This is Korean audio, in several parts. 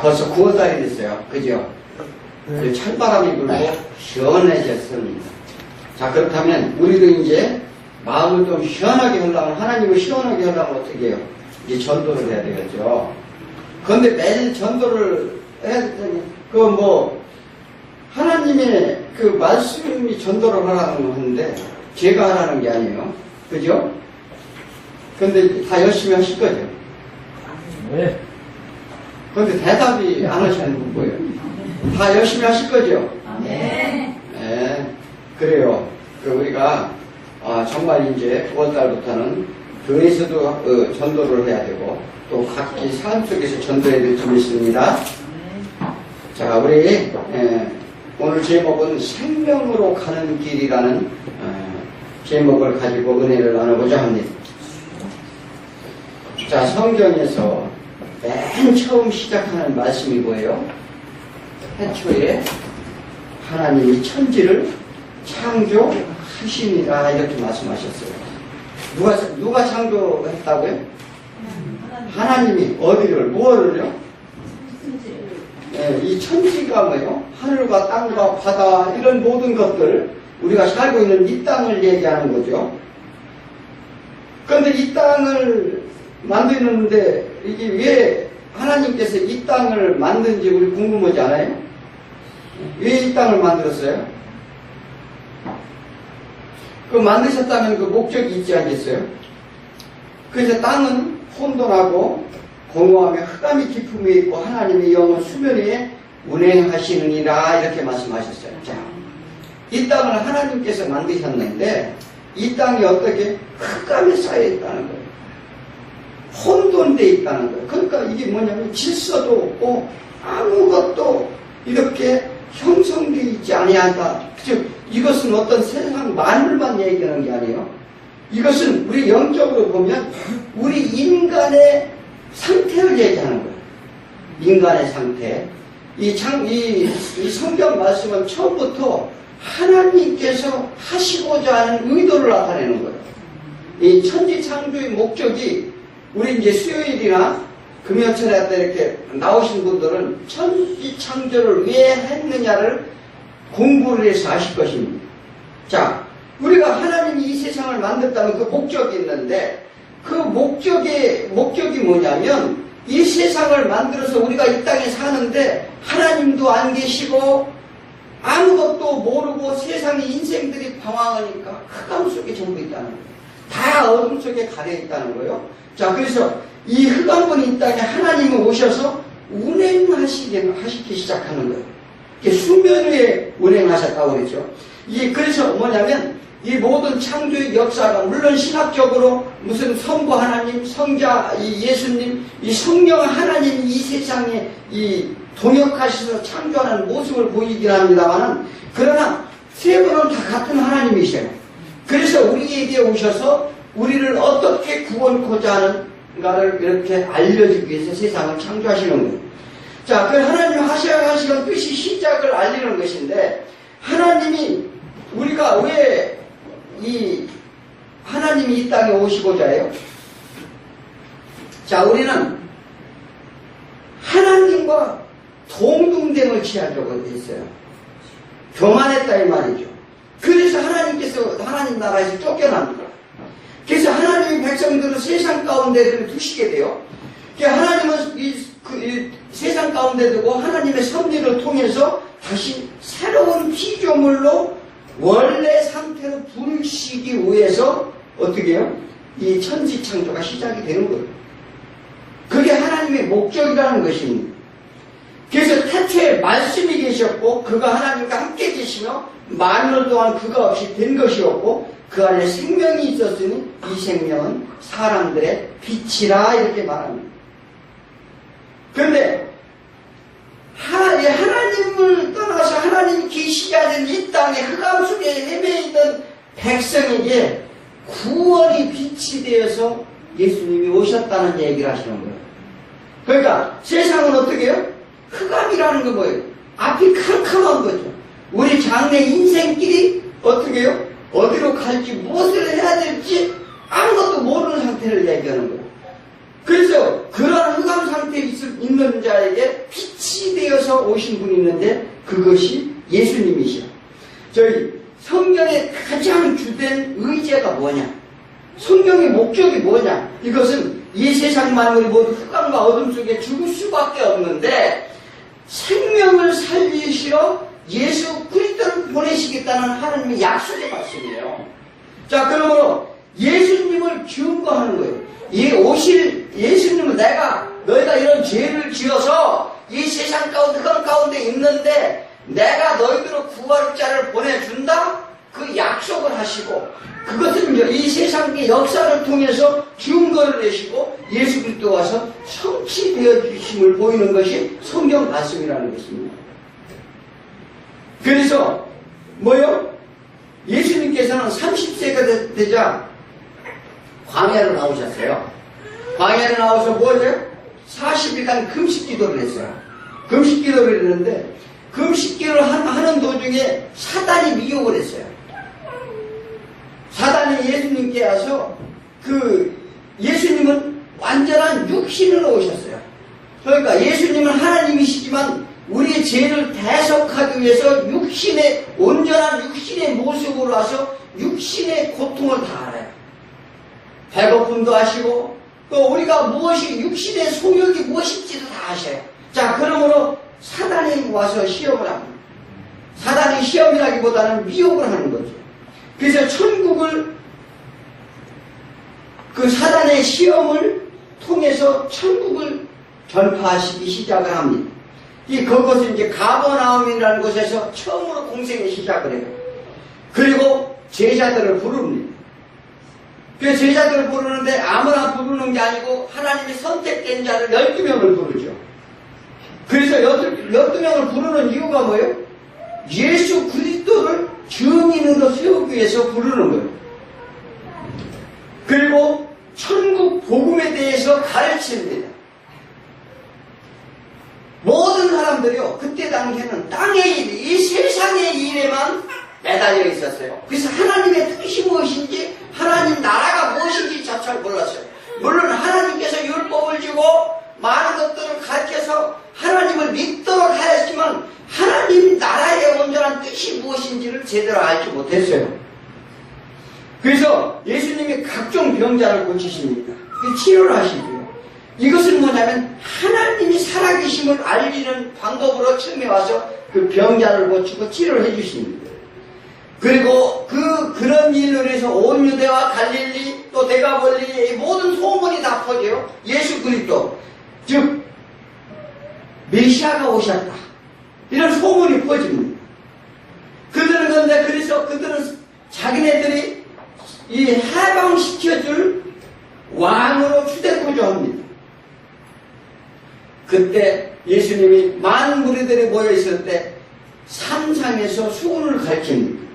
벌써 9월달이 됐어요. 그죠? 찬바람이 불고 시원해졌습니다. 자, 그렇다면 우리도 이제 마음을 좀 시원하게 하려면, 하나님을 시원하게 하려면 어떻게 해요? 이제 전도를 해야 되겠죠. 그런데 매일 전도를 해야 되니, 하나님의 그 말씀이 전도를 하라는 건데, 제가 하라는 게 아니에요. 그죠? 근데 다 열심히 하실 거죠? 네. 근데 대답이 안 하시는 거예요. 다 열심히 하실 거죠? 네. 네. 그래요. 우리가, 정말 이제 9월달부터는 교회에서도 전도를 해야 되고, 또 각기 삶 속에서 전도해야 될 점이 있습니다. 자, 우리, 오늘 제목은 생명으로 가는 길이라는 제목을 가지고 은혜를 나누고자 합니다. 자, 성경에서 맨 처음 시작하는 말씀이 뭐예요? 태초에 하나님이 천지를 창조하시니라 이렇게 말씀하셨어요. 누가 창조했다고요? 하나님이 어디를, 무엇을요? 이 천지가 뭐예요? 하늘과 땅과 바다 이런 모든 것들, 우리가 살고 있는 이 땅을 얘기하는 거죠. 그런데 이 땅을 만드는데 이게 왜 하나님께서 이 땅을 만든지 우리 궁금하지 않아요? 왜 이 땅을 만들었어요? 그 만드셨다면 그 목적이 있지 않겠어요? 그래서 땅은 혼돈하고 공허하며 흑암이 깊음이 있고 하나님의 영은 수면 위에 운행하시느니라 이렇게 말씀하셨어요. 자, 이 땅을 하나님께서 만드셨는데 이 땅이 어떻게 흑암에 쌓여 있다는 거예요. 혼돈되어 있다는 거예요. 그러니까 이게 뭐냐면 질서도 없고 아무것도 이렇게 형성되어 있지 아니한다. 즉 이것은 어떤 세상 만물만 얘기하는 게 아니에요. 이것은 우리 영적으로 보면 우리 인간의 상태를 얘기하는 거예요. 인간의 상태. 이 성경 말씀은 처음부터 하나님께서 하시고자 하는 의도를 나타내는 거예요. 이 천지 창조의 목적이 우리 이제 수요일이나 금요철에 때 이렇게 나오신 분들은 천지 창조를 왜 했느냐를 공부를 해서 아실 것입니다. 자, 우리가 하나님이 이 세상을 만들었다는 그 목적이 있는데 그 목적이 뭐냐면 이 세상을 만들어서 우리가 이 땅에 사는데 하나님도 안 계시고 아무것도 모르고 세상의 인생들이 방황하니까 흑암 속에 전부 있다는 거예요. 다 어둠 속에 가려 있다는 거예요. 자, 그래서 이 흑암분이 이 땅에 하나님이 오셔서 운행하시기 시작하는 거예요. 수면 위에 운행하셨다고 그랬죠. 그래서 뭐냐면 이 모든 창조의 역사가 물론 신학적으로 무슨 성부 하나님, 성자 예수님, 이 성령 하나님이 이 세상에 동역하셔서 창조하는 모습을 보이긴 합니다만 그러나 세 분은 다 같은 하나님이세요. 그래서 우리에게 오셔서 우리를 어떻게 구원코자 하는가를 이렇게 알려주기 위해서 세상을 창조하시는 거예요. 자, 그 하나님 하셔야 하시는 뜻이 시작을 알리는 것인데 하나님이 우리가 왜 하나님이 이 땅에 오시고자 해요? 자, 우리는 하나님과 동등됨을 취하려고 했어요. 교만했다 이 말이죠. 그래서 하나님께서 하나님 나라에서 쫓겨납니다. 그래서 하나님의 백성들을 세상 가운데 두시게 돼요. 하나님은 이 세상 가운데 두고 하나님의 섭리를 통해서 다시 새로운 피조물로 원래 상태로 부르시기 위해서 어떻게 해요? 이 천지 창조가 시작이 되는 거예요. 그게 하나님의 목적이라는 것입니다. 그래서 태초에 말씀이 계셨고 그가 하나님과 함께 계시며 만물 동안 그가 없이 된 것이었고 그 안에 생명이 있었으니 이 생명은 사람들의 빛이라 이렇게 말합니다. 그런데 하나님을 떠나서 하나님이 계시지 않은 이 땅에 흑암 속에 헤매있던 백성에게 구원이 빛이 되어서 예수님이 오셨다는 얘기를 하시는 거예요. 그러니까 세상은 어떻게 해요? 흑암이라는 건 뭐예요? 앞이 캄캄한 거죠. 우리 장래 인생길이 어떻게 해요? 어디로 갈지 무엇을 해야 될지 아무것도 모르는 상태를 얘기하는 거예요. 그래서 그런 흑암 상태에 있는 자에게 빛이 성취되어서 오신 분이 있는데 그것이 예수님이시여. 저희 성경의 가장 주된 의제가 뭐냐? 성경의 목적이 뭐냐? 이것은 이 세상 만물이 모두 흑암과 어둠 속에 죽을 수밖에 없는데 생명을 살리시러 예수 그리스도를 보내시겠다는 하나님의 약속의 말씀이에요. 자, 그러므로 예수님을 증거하는 거예요. 이 오실 예수님은 너희가 이런 죄를 지어서 이 세상 가운데 흑암 가운데 있는데 내가 너희들을 구할 자를 보내준다? 그 약속을 하시고 그것은 이 세상의 역사를 통해서 증거를 내시고 예수 그리스도 와서 성취되어 주심을 보이는 것이 성경 말씀이라는 것입니다. 그래서 뭐요? 예수님께서는 30세가 되자 광야로 나오셨어요. 광야로 나와서 뭐죠? 40일간 금식 기도를 했어요. 금식 기도를 했는데 금식 기도를 하는 도중에 사단이 미혹을 했어요. 사단이 예수님께 와서 예수님은 완전한 육신으로 오셨어요. 그러니까 예수님은 하나님이시지만 우리의 죄를 대속하기 위해서 온전한 육신의 모습으로 와서 육신의 고통을 다 알아요. 배고픔도 아시고 또 우리가 육신의 소욕이 무엇인지도 다 아셔요. 자, 그러므로 사단이 와서 시험을 합니다. 사단이 시험이라기보다는 미혹을 하는 거죠. 그래서 사단의 시험을 통해서 천국을 전파하시기 시작을 합니다. 그것은 이제 가버나움이라는 곳에서 처음으로 공생의 시작을 해요. 그리고 제자들을 부릅니다. 그 제자들을 부르는데 아무나 부르는 게 아니고 하나님이 선택된 자를 12명을 부르죠. 그래서 12명을 부르는 이유가 뭐예요? 예수 그리스도를 증인으로 세우기 위해서 부르는 거예요. 그리고 천국 복음에 대해서 가르칩니다. 모든 사람들이요, 그때 당시에는 땅의 일, 이 세상의 일에만 매달려 있었어요. 그래서 하나님의 뜻이 무엇인지, 하나님 나라가 무엇인지 잘 몰랐어요. 물론 하나님께서 율법을 주고 많은 것들을 가르쳐서 하나님을 믿도록 하였지만 하나님 나라의 온전한 뜻이 무엇인지를 제대로 알지 못했어요. 그래서 예수님이 각종 병자를 고치십니다. 치료를 하시고요. 이것은 뭐냐면 하나님이 살아계심을 알리는 방법으로 처음에 와서 그 병자를 고치고 치료를 해주십니다. 그리고 그런 일로 해서 온 유대와 갈릴리 또 데가볼리의 모든 소문이 다 퍼져요. 예수 그리스도 즉 메시아가 오셨다 이런 소문이 퍼집니다. 그들은 자기네들이 이 해방시켜줄 왕으로 추대구조합니다. 그때 예수님이 많은 무리들이 모여있을 때 산상에서 수군을 가르칩니다.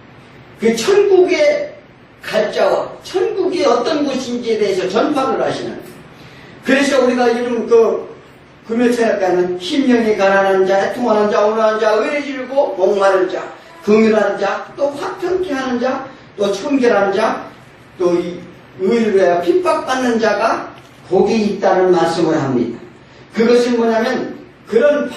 그 천국의 갈자와 천국이 어떤 곳인지에 대해서 전파를 하시는. 그래서 우리가 요즘 금요체육가는 심령이 가난한 자, 애통하는 자, 오늘하는 자, 의를 지르고 목마른 자, 긍휼한 자, 또 화평케 하는 자, 또 청결한 자, 또 이 의를 위하여 핍박받는 자가 복이 있다는 말씀을 합니다. 그것은 뭐냐면 그러한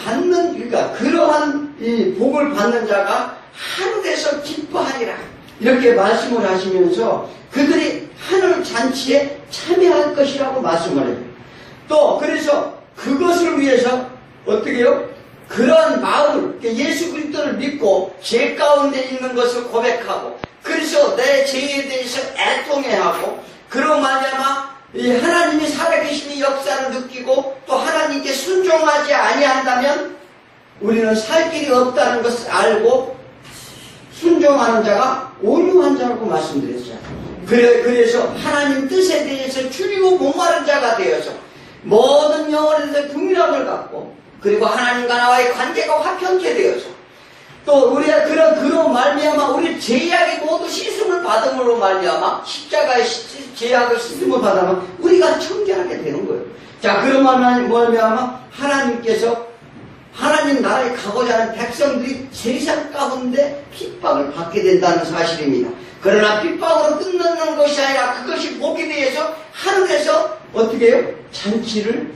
이 복을 받는 자가 하늘에서 기뻐하리라 이렇게 말씀을 하시면서 그들이 하늘 잔치에 참여할 것이라고 말씀을 해요. 또 그래서 그것을 위해서 어떻게 해요? 그러한 마음을 예수 그리스도를 믿고 죄 가운데 있는 것을 고백하고 그래서 내 죄에 대해서 애통해하고 그로 말미암아 이 하나님이 살아계신 역사를 느끼고 또 하나님께 순종하지 아니한다면 우리는 살 길이 없다는 것을 알고 순종하는 자가 온유한 자라고 말씀드렸어요. 그래서 하나님 뜻에 대해서 줄이고 목마른 자가 되어서 모든 영혼에 대해서 긍휼함을 갖고 그리고 하나님과 나와의 관계가 화평케 되어서 또 우리가 그런 말미암아 우리 죄악이 모두 씻음을 받음으로 말미암아 십자가의 죄악을 씻음을 받아면 우리가 청결하게 되는 거예요. 자, 그런 말미암아 하나님께서 하나님 나라에 가고자 하는 백성들이 세상 가운데 핍박을 받게 된다는 사실입니다. 그러나 핍박으로 끝나는 것이 아니라 그것이 복이 되어서 하늘에서 어떻게 해요? 잔치를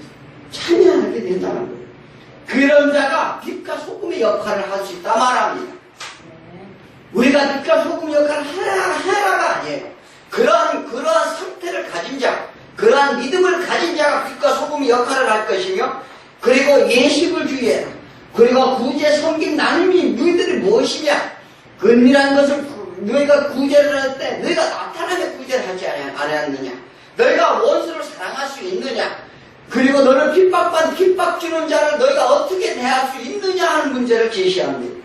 참여하게 된다는 거예요. 그런 자가 빛과 소금의 역할을 할 수 있다 말합니다. 우리가 빛과 소금 역할을 하라가 아니에요. 그러한 상태를 가진 자, 그러한 믿음을 가진 자가 빛과 소금의 역할을 할 것이며, 그리고 예식을 주의해라. 그리고 구제, 섬김, 나눔이 너희들이 무엇이냐? 은밀한 것을 너희가 구제를 할 때 너희가 나타나며 구제를 하지 않았느냐? 너희가 원수를 사랑할 수 있느냐? 그리고 너를 핍박 주는 자를 너희가 어떻게 대할 수 있느냐 하는 문제를 제시합니다.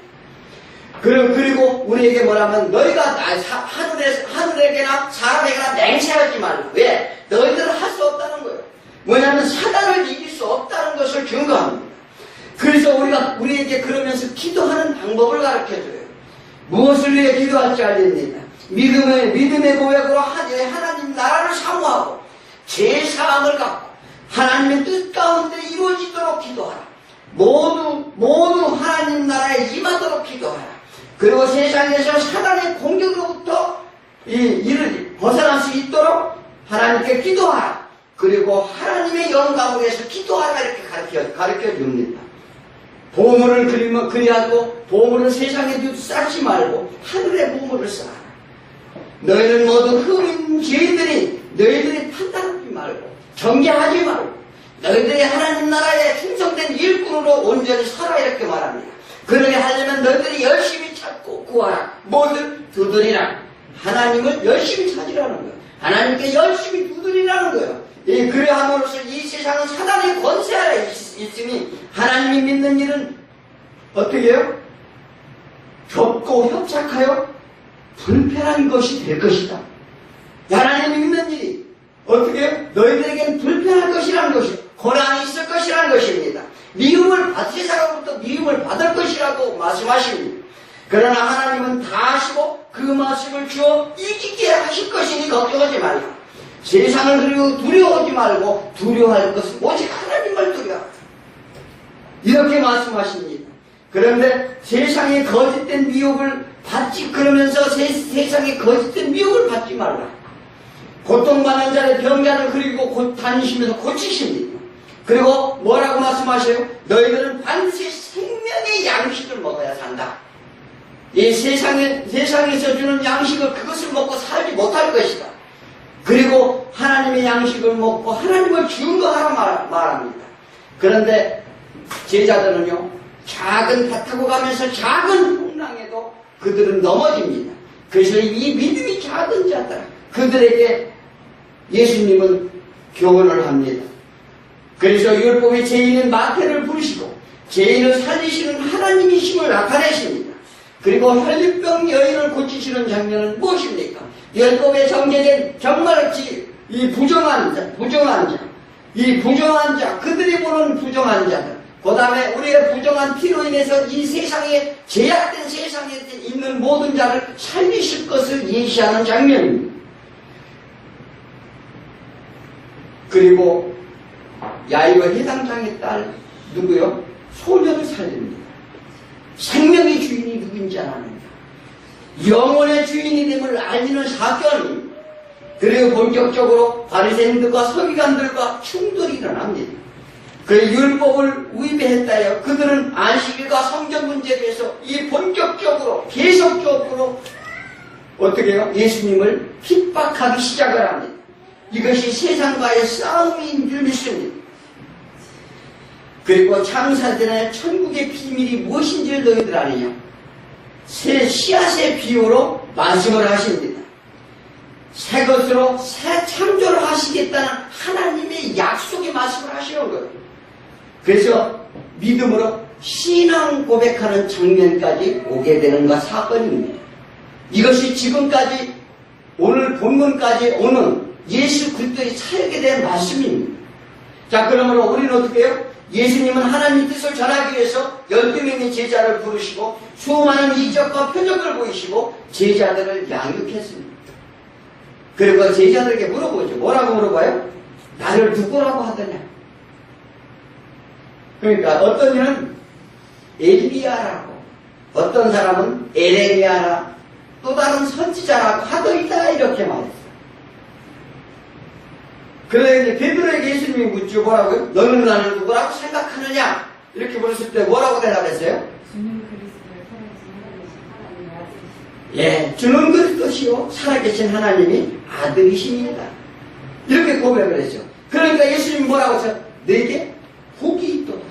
그리고 우리에게 뭐라면 너희가 하늘에게나 사람에게나 맹세하지 말라. 왜? 너희들은 할 수 없다는 거예요. 뭐냐면 사단을 이길 수 없다는 것을 증거합니다. 그래서 우리에게 그러면서 기도하는 방법을 가르쳐줘요. 무엇을 위해 기도할지 알립니다. 믿음의 고백으로 하나님 나라를 사모하고 제사함을 갖고 하나님의 뜻 가운데 이루어지도록 기도하라. 모두 하나님 나라에 임하도록 기도하라. 그리고 세상에서 사단의 공격으로부터 이를 벗어날 수 있도록 하나님께 기도하라. 그리고 하나님의 영광을 위해서 기도하라. 이렇게 가르쳐 줍니다. 보물을 그리하고 보물을 세상에 쌓지 말고 하늘에 보물을 쌓아라. 너희는 모두 흠인 죄인들이 너희들이 판단하지 말고 정죄하지 말고 너희들이 하나님 나라에 충성된 일꾼으로 온전히 살아. 이렇게 말합니다. 그러게 하려면 너희들이 열심히 찾고 구하라. 뭐든 두드리라. 하나님을 열심히 찾으라는 거예요. 하나님께 열심히 두드리라는 거예요. 그래 함으로써 이 세상은 사단의 권세 아래 있으니 하나님이 믿는 일은 어떻게 해요? 좁고 협착하여 불편한 것이 될 것이다. 하나님이 믿는 일이 어떻게 해요? 너희들에게는 불편할 것이라는 것이, 고난이 있을 것이라는 것입니다. 세상으로부터 미움을 받을 것이라고 말씀하십니다. 그러나 하나님은 다 하시고 그 말씀을 주어 이기게 하실 것이니 걱정하지 말라. 세상을 그리고 두려워하지 말고 두려워할 것은 오직 하나님을 두려워하라. 이렇게 말씀하십니다. 그런데 세상의 거짓된 미혹을 그러면서 세상의 거짓된 미혹을 받지 말라. 고통받는 자의 병자를 그리고 다니시면서 고치십니다. 그리고 뭐라고 말씀하세요? 너희들은 반드시 생명의 양식을 먹어야 산다. 이 세상에서 주는 양식을 그것을 먹고 살지 못할 것이다. 그리고 하나님의 양식을 먹고 하나님을 증거하라 말합니다. 그런데 제자들은요, 작은 배 타고 가면서 작은 풍랑에도 그들은 넘어집니다. 그래서 이 믿음이 작은 자들, 그들에게 예수님은 교훈을 합니다. 그래서 율법의 죄인은 마태를 부르시고 죄인을 살리시는 하나님이심을 나타내십니다. 그리고 혈류병 여인을 고치시는 장면은 무엇입니까? 율법에 정제된 정말치 이 부정한 자, 그들이 보는 부정한 자들, 그 다음에 우리의 부정한 피로 인해서 이 세상에, 제약된 세상에 있는 모든 자를 살리실 것을 예시하는 장면입니다. 그리고 야이로 해당장의 딸 누구요? 소녀를 살립니다. 생명의 주인이 누군지 아느냐, 영혼의 주인이 됨을 알리는 사건이, 그리고 본격적으로 바리새인들과 서기관들과 충돌이 일어납니다. 그 율법을 위배했다여 그들은 안식일과 성전 문제에 대해서 이 본격적으로 계속적으로 어떻게 해요? 예수님을 핍박하기 시작을 합니다. 이것이 세상과의 싸움인 줄 믿습니다. 그리고 창사전에 천국의 비밀이 무엇인지를 너희들 아느냐? 새 씨앗의 비유로 말씀을 하십니다. 새 것으로 새 창조를 하시겠다는 하나님의 약속의 말씀을 하시는 거예요. 그래서 믿음으로 신앙 고백하는 장면까지 오게 되는 사건입니다. 이것이 지금까지 오늘 본문까지 오는 예수 그리스도의 사역에 대한 말씀입니다. 자, 그러므로 우리는 어떻게 해요? 예수님은 하나님 뜻을 전하기 위해서 12명의 제자를 부르시고 수많은 이적과 표적을 보이시고 제자들을 양육했습니다. 그리고 제자들에게 물어보죠. 뭐라고 물어봐요? 나를 누구라고 하더냐? 그러니까 어떤 이는 엘리야라고, 어떤 사람은 에레미야라, 또 다른 선지자라고 하더이다, 이렇게 말했어요. 그래서 베드로에게 예수님이 묻죠. 뭐라고요? 너는 나를 누구라고 생각하느냐? 이렇게 물었을 때 뭐라고 대답했어요? 주님 그리스도의 살아계신 하나님의 아들이시다. 예, 주는 그리스도시요 살아계신 하나님이 아들이십니다. 이렇게 고백을 했죠. 그러니까 예수님이 뭐라고 했어요? 내게 복이 있도다.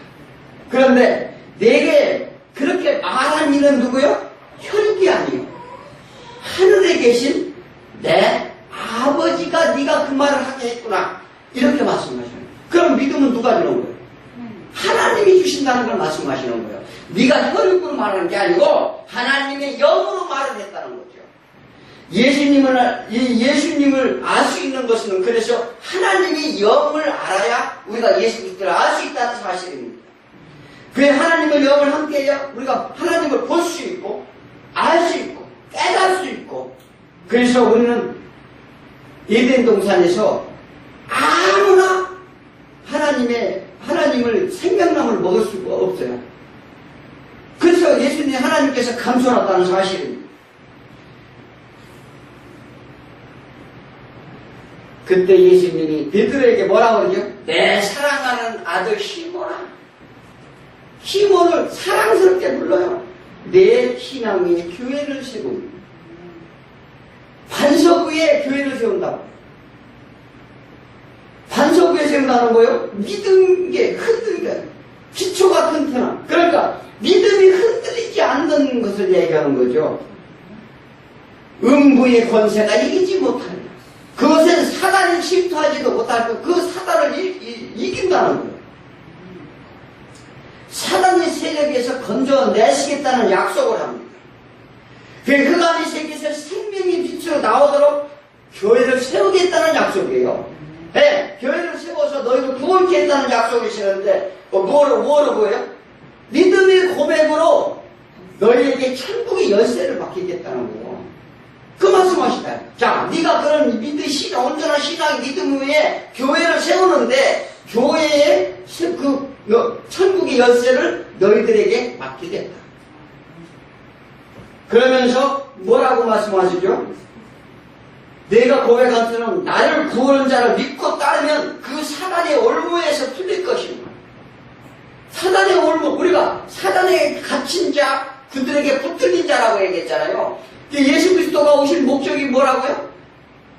그런데 내게 그렇게 말한 이는 누구요? 혈육이 아니요. 하늘에 계신 내 아버지가 네가 그 말을 하게 했구나. 이렇게 말씀하시는 거예요. 그럼 믿음은 누가 주는 거예요? 하나님이 주신다는 걸 말씀하시는 거예요. 네가 혈육으로 말하는 게 아니고 하나님의 영으로 말을 했다는 거죠. 예수님을 알 수 있는 것은 그래서 하나님의 영을 알아야 우리가 예수 그리스도를 알 수 있다는 사실입니다. 그 하나님의 영을 함께해야 우리가 하나님을 볼 수 있고 알 수 있고 깨달을 수 있고, 그래서 우리는 에덴 동산에서 아무나 하나님을 생명나무를 먹을 수가 없어요. 그래서 예수님 하나님께서 감춰놨다는 사실입니다. 그때 예수님이 베드로에게 뭐라고 그러죠? 내 사랑하는 아들 시몬아. 시몬을 사랑스럽게 불러요. 내 신앙의 교회를 세웁니다. 반석 위에 교회를 세운다고. 반석 위에 세운다는 거요? 믿은 게 흔들려. 기초가 튼튼한. 그러니까 믿음이 흔들리지 않는 것을 얘기하는 거죠. 음부의 권세가 이기지 못한다. 그것은 사단이 침투하지도 못할 것, 그 사단을 이긴다는 거예요. 사단의 세력에서 건져내시겠다는 약속을 합니다. 그 흑암의 세계에서 생명의 빛으로 나오도록 교회를 세우겠다는 약속이에요. 네, 교회를 세워서 너희를 구원케 했다는 약속이시는데 뭐로 보여요? 믿음의 고백으로 너희에게 천국의 열쇠를 맡기겠다는 거예요. 그 말씀하시다. 자, 네가 그런 온전한 신앙의 믿음 위에 교회를 세우는데 교회의 천국의 열쇠를 너희들에게 맡기겠다. 그러면서 뭐라고 말씀하시죠? 내가 고백한 것은 나를 구원한 자를 믿고 따르면 그 사단의 올무에서 풀릴 것입니다. 사단의 올무, 우리가 사단에 갇힌 자, 그들에게 붙들린 자라고 얘기했잖아요. 예수 그리스도가 오신 목적이 뭐라고요?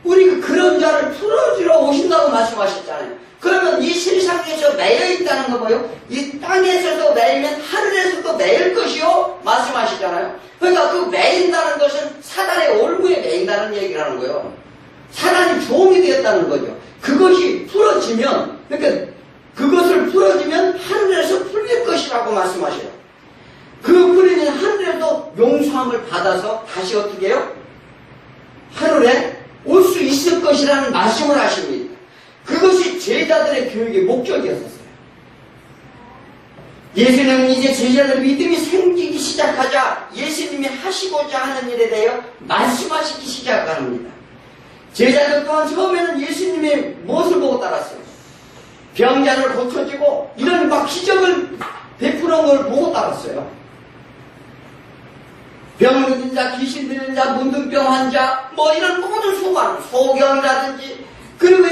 우리 그런 자를 풀어주러 오신다고 말씀하셨잖아요. 그러면 이 세상에서 매여 있다는 거 뭐예요? 이 땅에서도 매이면 하늘에서도 매일 것이요? 말씀하시잖아요. 그러니까 그 매인다는 것은 사단의 올무에 매인다는 얘기를 하는 거예요. 사단이 종이 되었다는 거죠. 그것이 풀어지면, 그러니까 그것을 풀어지면 하늘에서 풀릴 것이라고 말씀하셔요. 그 풀리는 하늘에도 용서함을 받아서 다시 어떻게 해요? 하늘에 올 수 있을 것이라는 말씀을 하십니다. 그것이 제자들의 교육의 목적이었었어요. 예수님은 이제 제자들 믿음이 생기기 시작하자 예수님이 하시고자 하는 일에 대하여 말씀하시기 시작합니다. 제자들 또한 처음에는 예수님의 무엇을 보고 따랐어요? 병자를 고쳐주고 이런 막 기적을 베푸는 걸 보고 따랐어요. 병 들린 자, 귀신 들린 자, 문둥병 환자, 이런 모든 소경이라든지, 그리고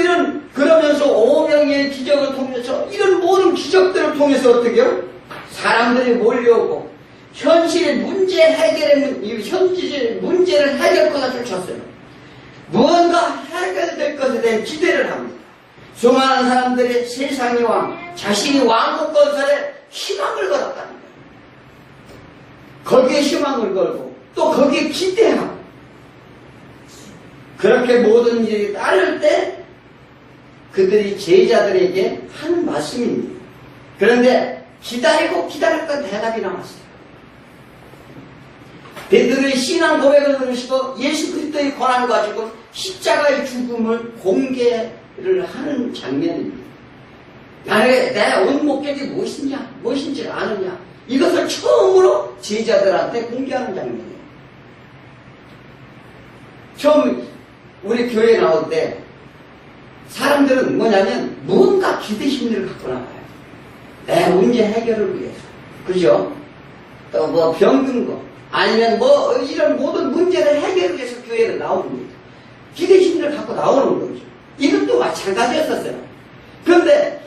그러면서 오병의 기적을 통해서, 이런 모든 기적들을 통해서 어떻게 해요? 사람들이 몰려오고, 현실의 현실의 문제를 해결권을 쫓았어요. 무언가 해결될 것에 대한 기대를 합니다. 수많은 사람들이 세상의 왕, 자신이 왕국 건설에 희망을 걸었다는 거예요. 거기에 희망을 걸고 또 거기에 기대하고 그렇게 모든 일이 따를 때 그들이 제자들에게 하는 말씀입니다. 그런데 기다렸던 대답이 나왔어요. 베드로의 신앙 고백을 들으시고 예수 그리스도의 권한을 가지고 십자가의 죽음을 공개를 하는 장면입니다. 내 온 목적이 무엇인지 아느냐, 이것을 처음으로 제자들한테 공개하는 장면이에요. 처음 우리 교회에 나올 때 사람들은 뭐냐면 무언가 기대 심리를 갖고 나와요. 내 문제 해결을 위해서. 그죠? 또 병든 거 아니면 이런 모든 문제를 해결을 위해서 교회에 나옵니다. 기대 심리를 갖고 나오는 거죠. 이것도 마찬가지였었어요. 그런데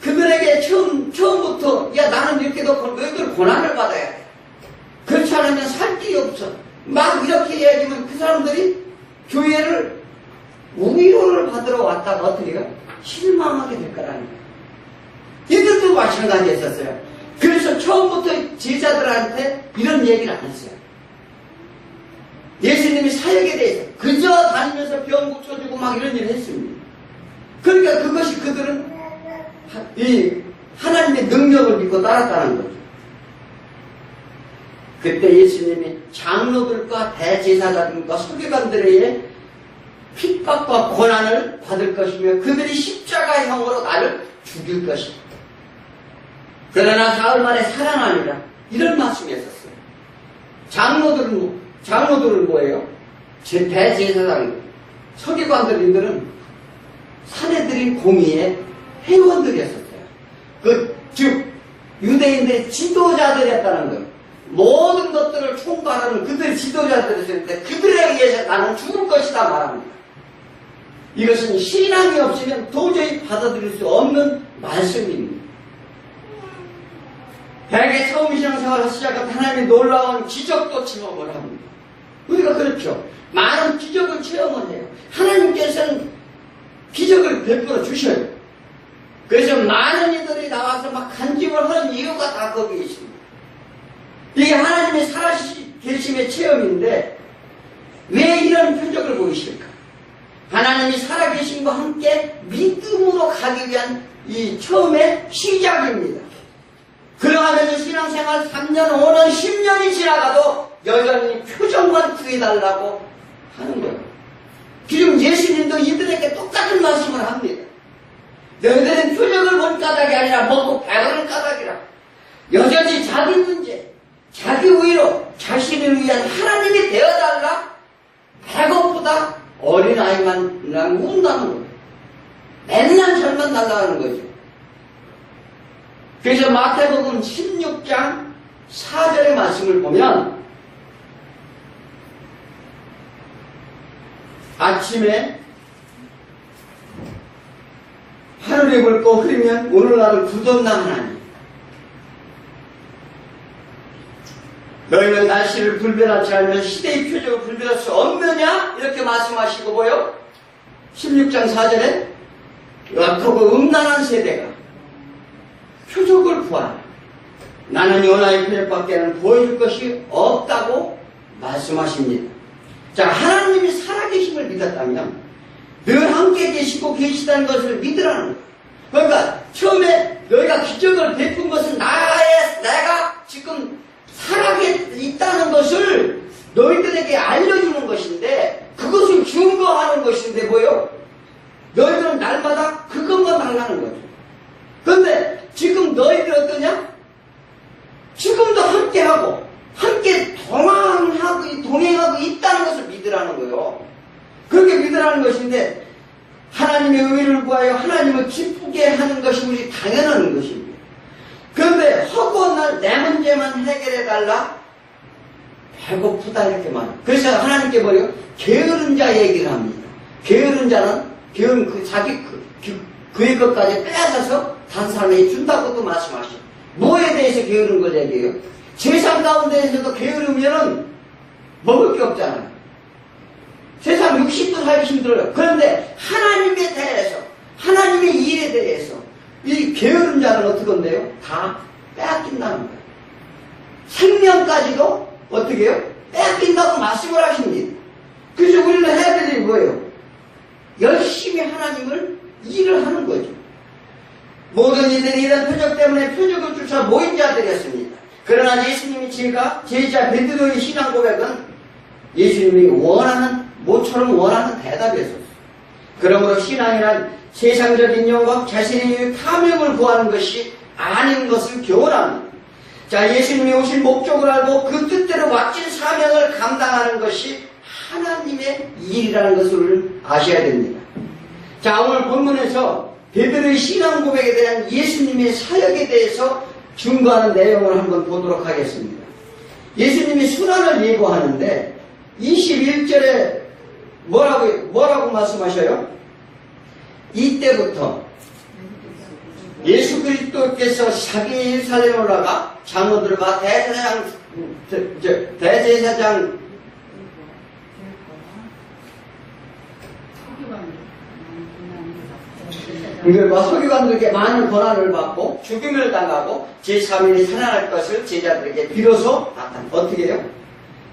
그들에게 처음 처음부터 야 나는 이렇게 너희들 고난을 받아야 돼. 그렇지 않으면 살 길이 없어. 막 이렇게 해야지만 그 사람들이 교회를 위로를 받으러 왔다가 어떻게 해요? 실망하게 될 거라는 거예요. 이들도 마찬가지였었어요. 그래서 처음부터 제자들한테 이런 얘기를 안 했어요. 예수님이 사역에 대해서 그저 다니면서 병 고쳐주고 막 이런 일을 했습니다. 그러니까 그것이 그들은 이 하나님의 능력을 믿고 따랐다는 거죠. 그때 예수님이 장로들과 대제사장들과 서기관들에게 핍박과 고난을 받을 것이며 그들이 십자가형으로 나를 죽일 것이다. 그러나 사흘 만에 살아나리라. 이런 말씀이 있었어요. 장로들은 뭐예요? 대제사장, 서기관들인들은 사내들인 공의의 회원들이었었어요. 즉 유대인들의 지도자들이었다는 거예요. 모든 것들을 총괄하는 그들의 지도자들이었는데 그들에 의해서 나는 죽을 것이다 말합니다. 이것은 신앙이 없으면 도저히 받아들일 수 없는 말씀입니다. 대개 처음 신앙생활을 시작한 하나님의 놀라운 기적도 체험을 합니다. 우리가 그렇죠. 많은 기적을 체험을 해요. 하나님께서는 기적을 베풀어 주셔요. 그래서 많은 이들이 나와서 막 간증을 하는 이유가 다 거기에 있습니다. 이게 하나님의 살아계심의 체험인데 왜 이런 표적을 보이실까? 하나님이 살아계심과 함께 믿음으로 가기 위한 이 처음의 시작입니다. 그러하면 신앙생활 3년, 5년, 10년이 지나가도 여전히 표정만 구해달라고 하는 거예요. 지금 예수님도 이들에게 똑같은 말씀을 합니다. 너희들은 표적을 본 까닭이 아니라 먹고 배부른 까닭이라. 여전히 자기 문제, 자기 위로, 자신을 위한 하나님이 되어달라. 배고프다, 어린아이만 운다는 거예요. 맨날 절만 달라는 거죠. 그래서 마태복음 16장 4절의 말씀을 보면 아침에 하늘이 붉고 흐리면 오늘날을 굳었나 하나니 너희는 날씨를 분별하지 않으면 시대의 표적을 분별할 수 없느냐? 이렇게 말씀하시고 보여 16장 4절에 어떻고 음란한 세대가 표적을 구하라. 나는 요나의 표적밖에는 보여줄 것이 없다고 말씀하십니다. 자, 하나님이 살아계심을 믿었다면 늘 함께 계시고 계시다는 것을 믿으라는 거예요. 그러니까 처음에 너희가 기적을 베푼 것은 내가 지금 살아있다는 것을 너희들에게 알려주는 것인데 그것을 증거하는 것인데 뭐요? 너희들은 날마다 그것만 달라는 거죠. 그런데 지금 너희들 어떠냐? 지금도 함께하고 함께 동행하고 있다는 것을 믿으라는 거예요. 그렇게 믿으라는 것인데 하나님의 의를 구하여 하나님을 기쁘게 하는 것이 우리 당연한 것입니다. 그런데 허구한 날 내 문제만 해결해달라? 배고프다 이렇게 말해요. 그래서 하나님께 뭐래요? 게으른 자 얘기를 합니다. 게으른 자는 그의 것까지 빼앗아서 다른 사람에게 준다고도 말씀하시죠. 뭐에 대해서 게으른 걸 얘기해요? 세상 가운데에서도 게으르면은 먹을 게 없잖아요. 세상 60도 살기 힘들어요. 그런데 하나님에 대해서, 하나님의 일에 대해서 이 게으른 자는 어떻게 한대요? 다 빼앗긴다는 거예요. 생명까지도 어떻게 해요? 빼앗긴다고 말씀을 하십니다. 그래서 우리는 해야 될 일이 뭐예요? 열심히 하나님을 일을 하는 거죠. 모든 이들이 이런 표적 때문에 표적을 쫓아 모인 자들이었습니다. 그러나 예수님이 제자 베드로의 신앙 고백은 예수님이 모처럼 원하는 대답이었어요. 그러므로 신앙이란 세상적인 영광, 자신의 탐욕을 구하는 것이 아닌 것을 교훈합니다. 자, 예수님이 오신 목적을 알고 그 뜻대로 맡긴 사명을 감당하는 것이 하나님의 일이라는 것을 아셔야 됩니다. 자, 오늘 본문에서 베드로의 신앙 고백에 대한 예수님의 사역에 대해서 증거하는 내용을 한번 보도록 하겠습니다. 예수님이 순환을 예고하는데 21절에 뭐라고 말씀하셔요? 이때부터 예수 그리스도 그리스도께서 자기 예루살렘에 올라가 장로들과 대제사장 이들과 서기관들에게 많은 고난을 받고 죽임을 당하고 제3일이 살아날 것을 제자들에게 비로소 어떻게 해요?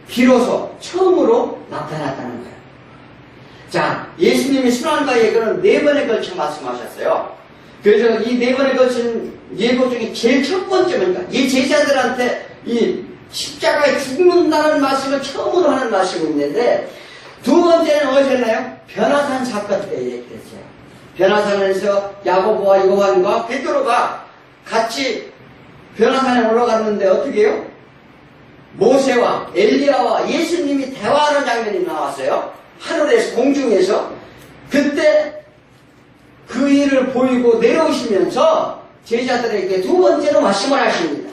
비로소 처음으로 나타났다는 거예요. 자, 예수님이 순환과 예고는 4번에 걸쳐 말씀하셨어요. 그래서 이 4번에 걸친 예고 중에 제일 첫 번째입니다. 이 제자들한테 이 십자가에 죽는다는 말씀을 처음으로 하는 말씀이 있는데, 두 번째는 어디서 했나요? 변화산 사건 때 얘기했어요. 변화산에서 야고보와 요한과 베드로가 같이 변화산에 올라갔는데 어떻게 해요? 모세와 엘리야와 예수님이 대화하는 장면이 나왔어요. 하늘에서, 공중에서. 그때 그 일을 보이고 내려오시면서 제자들에게 두 번째로 말씀을 하십니다.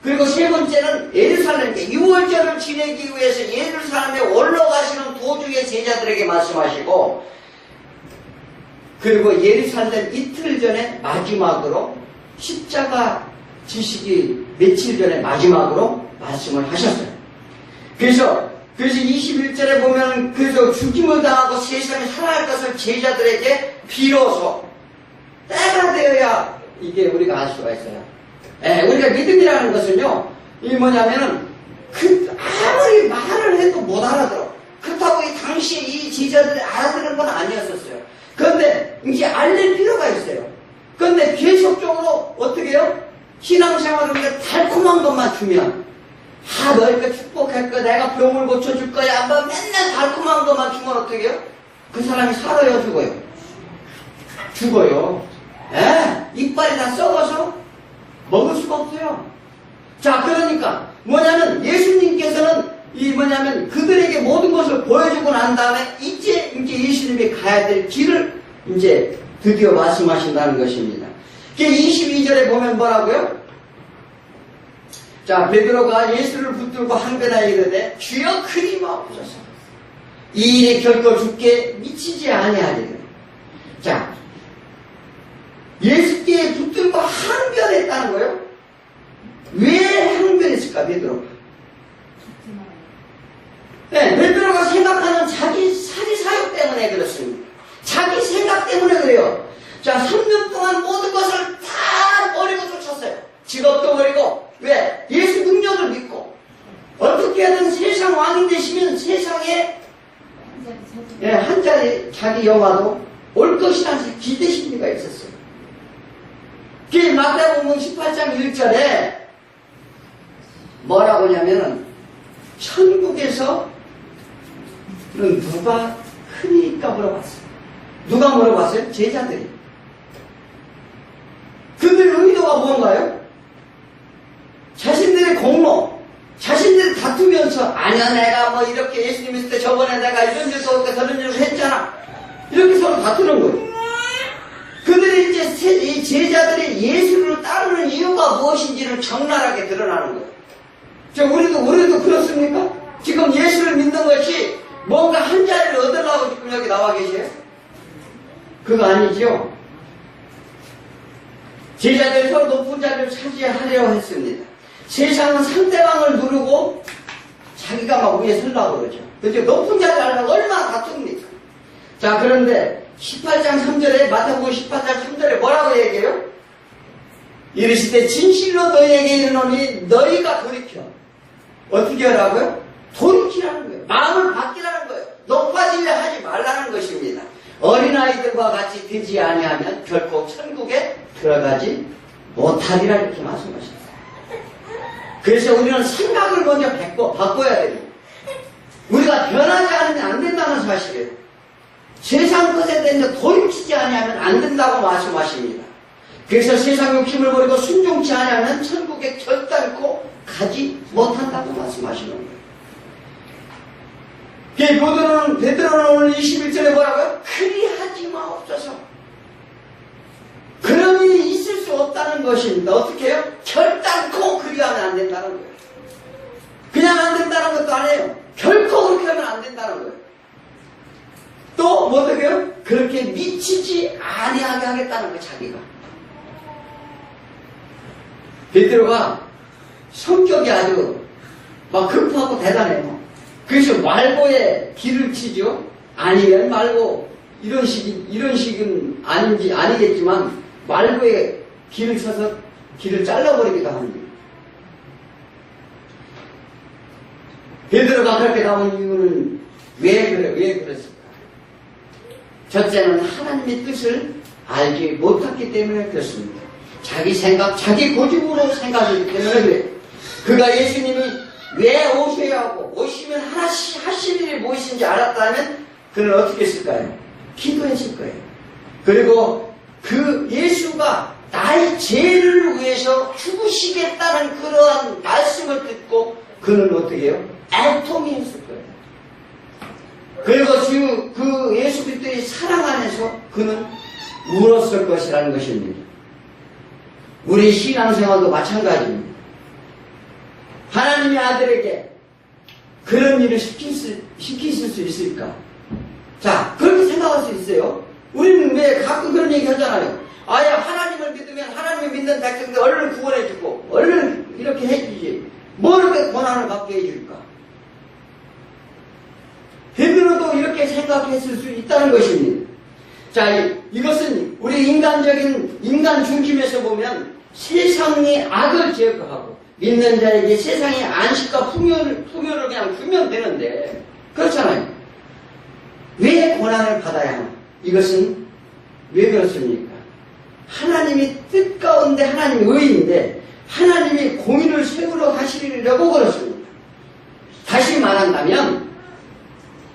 그리고 세 번째는 예루살렘에 유월절을 지내기 위해서 예루살렘에 올라가시는 도중에 제자들에게 말씀하시고, 그리고 예루살렘 이틀 전에 마지막으로 십자가 지시기 며칠 전에 마지막으로 말씀을 하셨어요. 그래서 21절에 보면 그래서 죽임을 당하고 세상에 살아날 것을 제자들에게 비로소 때가 되어야 이게 우리가 알 수가 있어요. 우리가 믿음이라는 것은요, 이 뭐냐면은 아무리 말을 해도 못 알아들어. 그렇다고 이 당시에 이 제자들이 알아듣는 건 아니었었어요. 그런데 이제 알릴 필요가 있어요. 그런데 계속적으로 어떻게 해요? 신앙생활을 우리가 달콤한 것만 주면, 너희가 축복할 거야, 내가 병을 고쳐줄 거야, 뭐 맨날 달콤한 것만 주면 어떻게 해요? 그 사람이 살아요, 죽어요? 죽어요. 이빨이 다 썩어서 먹을 수가 없어요. 자, 그러니까 뭐냐면 예수님께서는 그들에게 모든 것을 보여주고 난 다음에 이제 예수님이 가야 될 길을 이제 드디어 말씀하신다는 것입니다. 22절에 보면 뭐라고요? 자, 베드로가 예수를 붙들고 항변하여 이르되 주여 그리 마옵소서. 이 일에 결코 죽게 미치지 아니하리라. 자, 예수께 붙들고 항변했다는 거예요. 왜 항변했을까, 베드로가? 베드로가 생각하는 자기 사리사욕 때문에 그렇습니다. 자기 생각 때문에 그래요. 자, 3년 동안 모든 것을 다 버리고 쫓았어요. 직업도 버리고. 왜? 예수 능력을 믿고. 어떻게든 세상 왕이 되시면 세상에 한 자리 자기 영화도 올 것이라는 기대심리가 있었어요. 마태복음 18장 1절에 뭐라고 하냐면은 천국에서는 누가 크니까 물어봤어요. 누가 물어봤어요? 제자들이. 그들의 의도가 뭔가요? 자신들의 공로, 자신들이 다투면서 아니야 내가 뭐 이렇게 예수님 있을 때 저번에 내가 이런 일도 없고 저런 일을 했잖아, 이렇게 서로 다투는 거예요. 그들이 이제 이 제자들이 예수를 따르는 이유가 무엇인지를 적나라하게 드러나는 거예요. 우리도 그렇습니까? 지금 예수를 믿는 것이 뭔가 한 자리를 얻으려고 지금 여기 나와 계세요? 그거 아니죠? 제자들이 서로 높은 자리를 차지하려고 했습니다. 세상은 상대방을 누르고 자기가 막 위에 서려고 그러죠. 그죠? 높은 자리를 하려고 얼마나 다툽니까? 자, 그런데 18장 3절에, 마태복음 18장 3절에 뭐라고 얘기해요? 이르시되 진실로 너희에게 이르노니 너희가 돌이켜. 어떻게 하라고요? 돌이키라는 거예요. 마음을 바뀌라는 거예요. 높아지려 하지 말라는 것입니다. 어린아이들과 같이 되지 아니하면 결코 천국에 들어가지 못하리라 이렇게 말씀하셨어요. 그래서 우리는 생각을 먼저 바꿔야 됩니다. 우리가 변하지 않으면 안 된다는 사실이에요. 세상 것에 대해서 돌이키지 아니하면 안 된다고 말씀하십니다. 그래서 세상 욕심을 버리고 순종치 아니하면 천국에 결단코 가지 못한다고 말씀하시는 거예요. 베드로는 오늘 21절에 뭐라고요? 그리하지 마옵소서. 그런 일이 있을 수 없다는 것입니다. 어떻게 해요? 결단코 그리하면 안 된다는 거예요. 그냥 안 된다는 것도 아니에요. 결코 그렇게 하면 안 된다는 거예요. 또 어떻게 해요? 그렇게 미치지 아니하게 하겠다는 거예요. 자기가. 베드로가 성격이 아주 막 급하고 대단해요. 그래서 말고에 길을 치죠. 아니면 말고 이런 식은 아니겠지만 말고에 길을 쳐서 길을 잘라버리기도 합니다. 베드로가 그렇게 나온 이유는 왜 그랬을까? 첫째는 하나님의 뜻을 알지 못했기 때문에 그렇습니다. 자기 생각, 자기 고집으로 생각하기 때문에 그래요. 그가 예수님이 왜 오셔야 하고 오시면 하실 일이 무엇인지 알았다면 그는 어떻게 했을까요? 기도했을 거예요. 그리고 그 예수가 나의 죄를 위해서 죽으시겠다는 그러한 말씀을 듣고 그는 어떻게 해요? 애통했을 거예요. 그리고 그 예수 그리스도의 사랑 안에서 그는 울었을 것이라는 것입니다. 우리 신앙생활도 마찬가지입니다. 하나님의 아들에게 그런 일을 시키실 수 있을까? 자, 그렇게 생각할 수 있어요. 우리는 왜 가끔 그런 얘기 하잖아요. 아예 하나님을 믿으면 하나님을 믿는 백성들 얼른 구원해주고 얼른 이렇게 해주지. 뭐 이렇게 권한을 받게 해줄까? 베드로도 이렇게 생각했을 수 있다는 것입니다. 자, 이것은 우리 인간 중심에서 보면 세상의 악을 제거하고 믿는 자에게 세상의 안식과 풍요를 그냥 주면 되는데 그렇잖아요. 왜 고난을 받아야 하나? 이것은 왜 그렇습니까? 하나님이 뜻 가운데 하나님이 의인데 하나님이 공의를 세우러 하시려고 그렇습니다. 다시 말한다면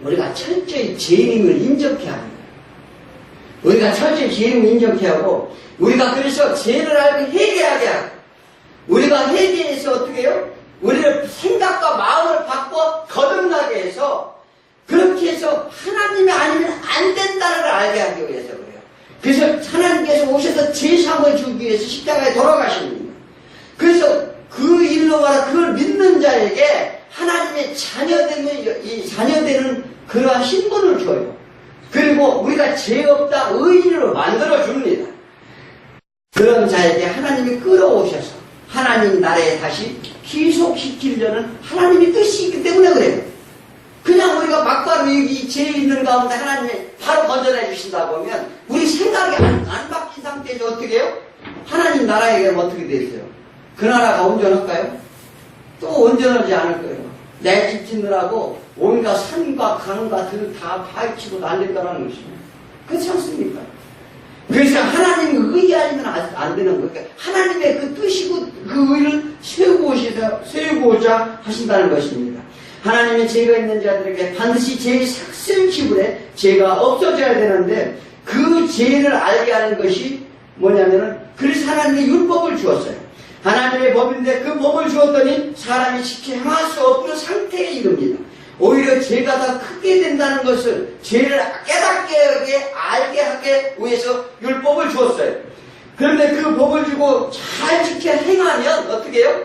우리가 철저히 죄인임을 인정해야 합니다. 우리가 철저히 죄인임을 인정해야 하고 우리가 그래서 죄를 알고 회개하게 하고 우리가 회개해서 어떻게 해요? 우리를 생각과 마음을 바꿔 거듭나게 해서 그렇게 해서 하나님이 아니면 안 된다는 걸 알게 하기 위해서 그래요. 그래서 하나님께서 오셔서 죄사함을 주기 위해서 십자가에 돌아가십니다. 그래서 그 일로 말하 그걸 믿는 자에게 하나님의 자녀되는 그러한 신분을 줘요. 그리고 우리가 죄 없다 의인으로 만들어 줍니다. 그런 자에게 하나님이 끌어오셔서 하나님 나라에 다시 귀속시키려는 하나님의 뜻이 있기 때문에 그래요. 그냥 우리가 막바로 이 죄 있는 가운데 하나님이 바로 건져내 주신다고 하면 우리 생각이 안 바뀐 상태에서 어떻게 해요? 하나님 나라에 가면 어떻게 되겠어요? 그 나라가 온전할까요? 또 온전하지 않을 거예요. 내 집 짓느라고 온갖 산과 강과 들을 다 파헤치고 난릴 거라는 것입니다. 그렇지 않습니까? 그래서 하나님의 의 아니면 안 되는 거예요. 하나님의 그 뜻이고 그 의를 세우고자 하신다는 것입니다. 하나님의 죄가 있는 자들에게 반드시 죄의 삭슬 지불에 죄가 없어져야 되는데 그 죄를 알게 하는 것이 뭐냐면은 그래서 하나님의 율법을 주었어요. 하나님의 법인데 그 법을 주었더니 사람이 지켜 행할 수 없는 상태에 이릅니다. 오히려 죄가 더 크게 된다는 것을 죄를 깨닫게 알게 하기 위해서 율법을 주었어요. 그런데 그 법을 주고 잘 지켜 행하면 어떻게 해요?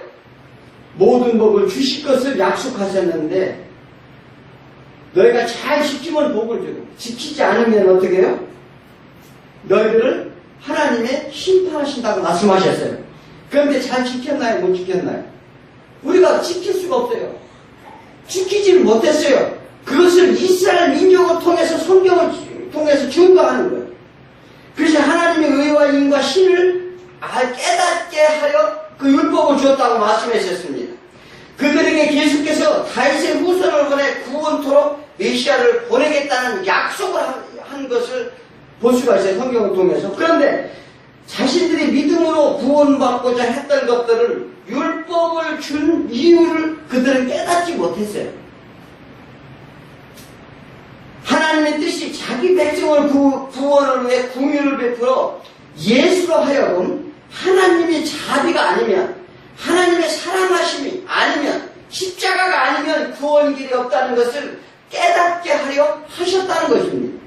모든 법을 주실 것을 약속하셨는데 너희가 잘 지키면 복을 주고 지키지 않으면 어떻게 해요? 너희들을 하나님의 심판하신다고 말씀하셨어요. 그런데 잘 지켰나요? 못 지켰나요? 우리가 지킬 수가 없어요. 지키지를 못했어요. 그것을 이스라엘 민족을 통해서 성경을 통해서 증거하는 거예요. 그래서 하나님의 의와 인과 신을 깨닫게 하여 그 율법을 주었다고 말씀하셨습니다. 그들에게 계속해서 다윗의 후손을 보내 구원토록 메시아를 보내겠다는 약속을 한 것을 볼 수가 있어요. 성경을 통해서. 그런데 자신들이 믿음으로 구원받고자 했던 것들을 율법을 준 이유를 그들은 깨닫지 못했어요. 하나님의 뜻이 자기 백성을 구원을 위해 궁유를 베풀어 예수로 하여금 하나님의 자비가 아니면 하나님의 사랑하심이 아니면 십자가가 아니면 구원 길이 없다는 것을 깨닫게 하려 하셨다는 것입니다.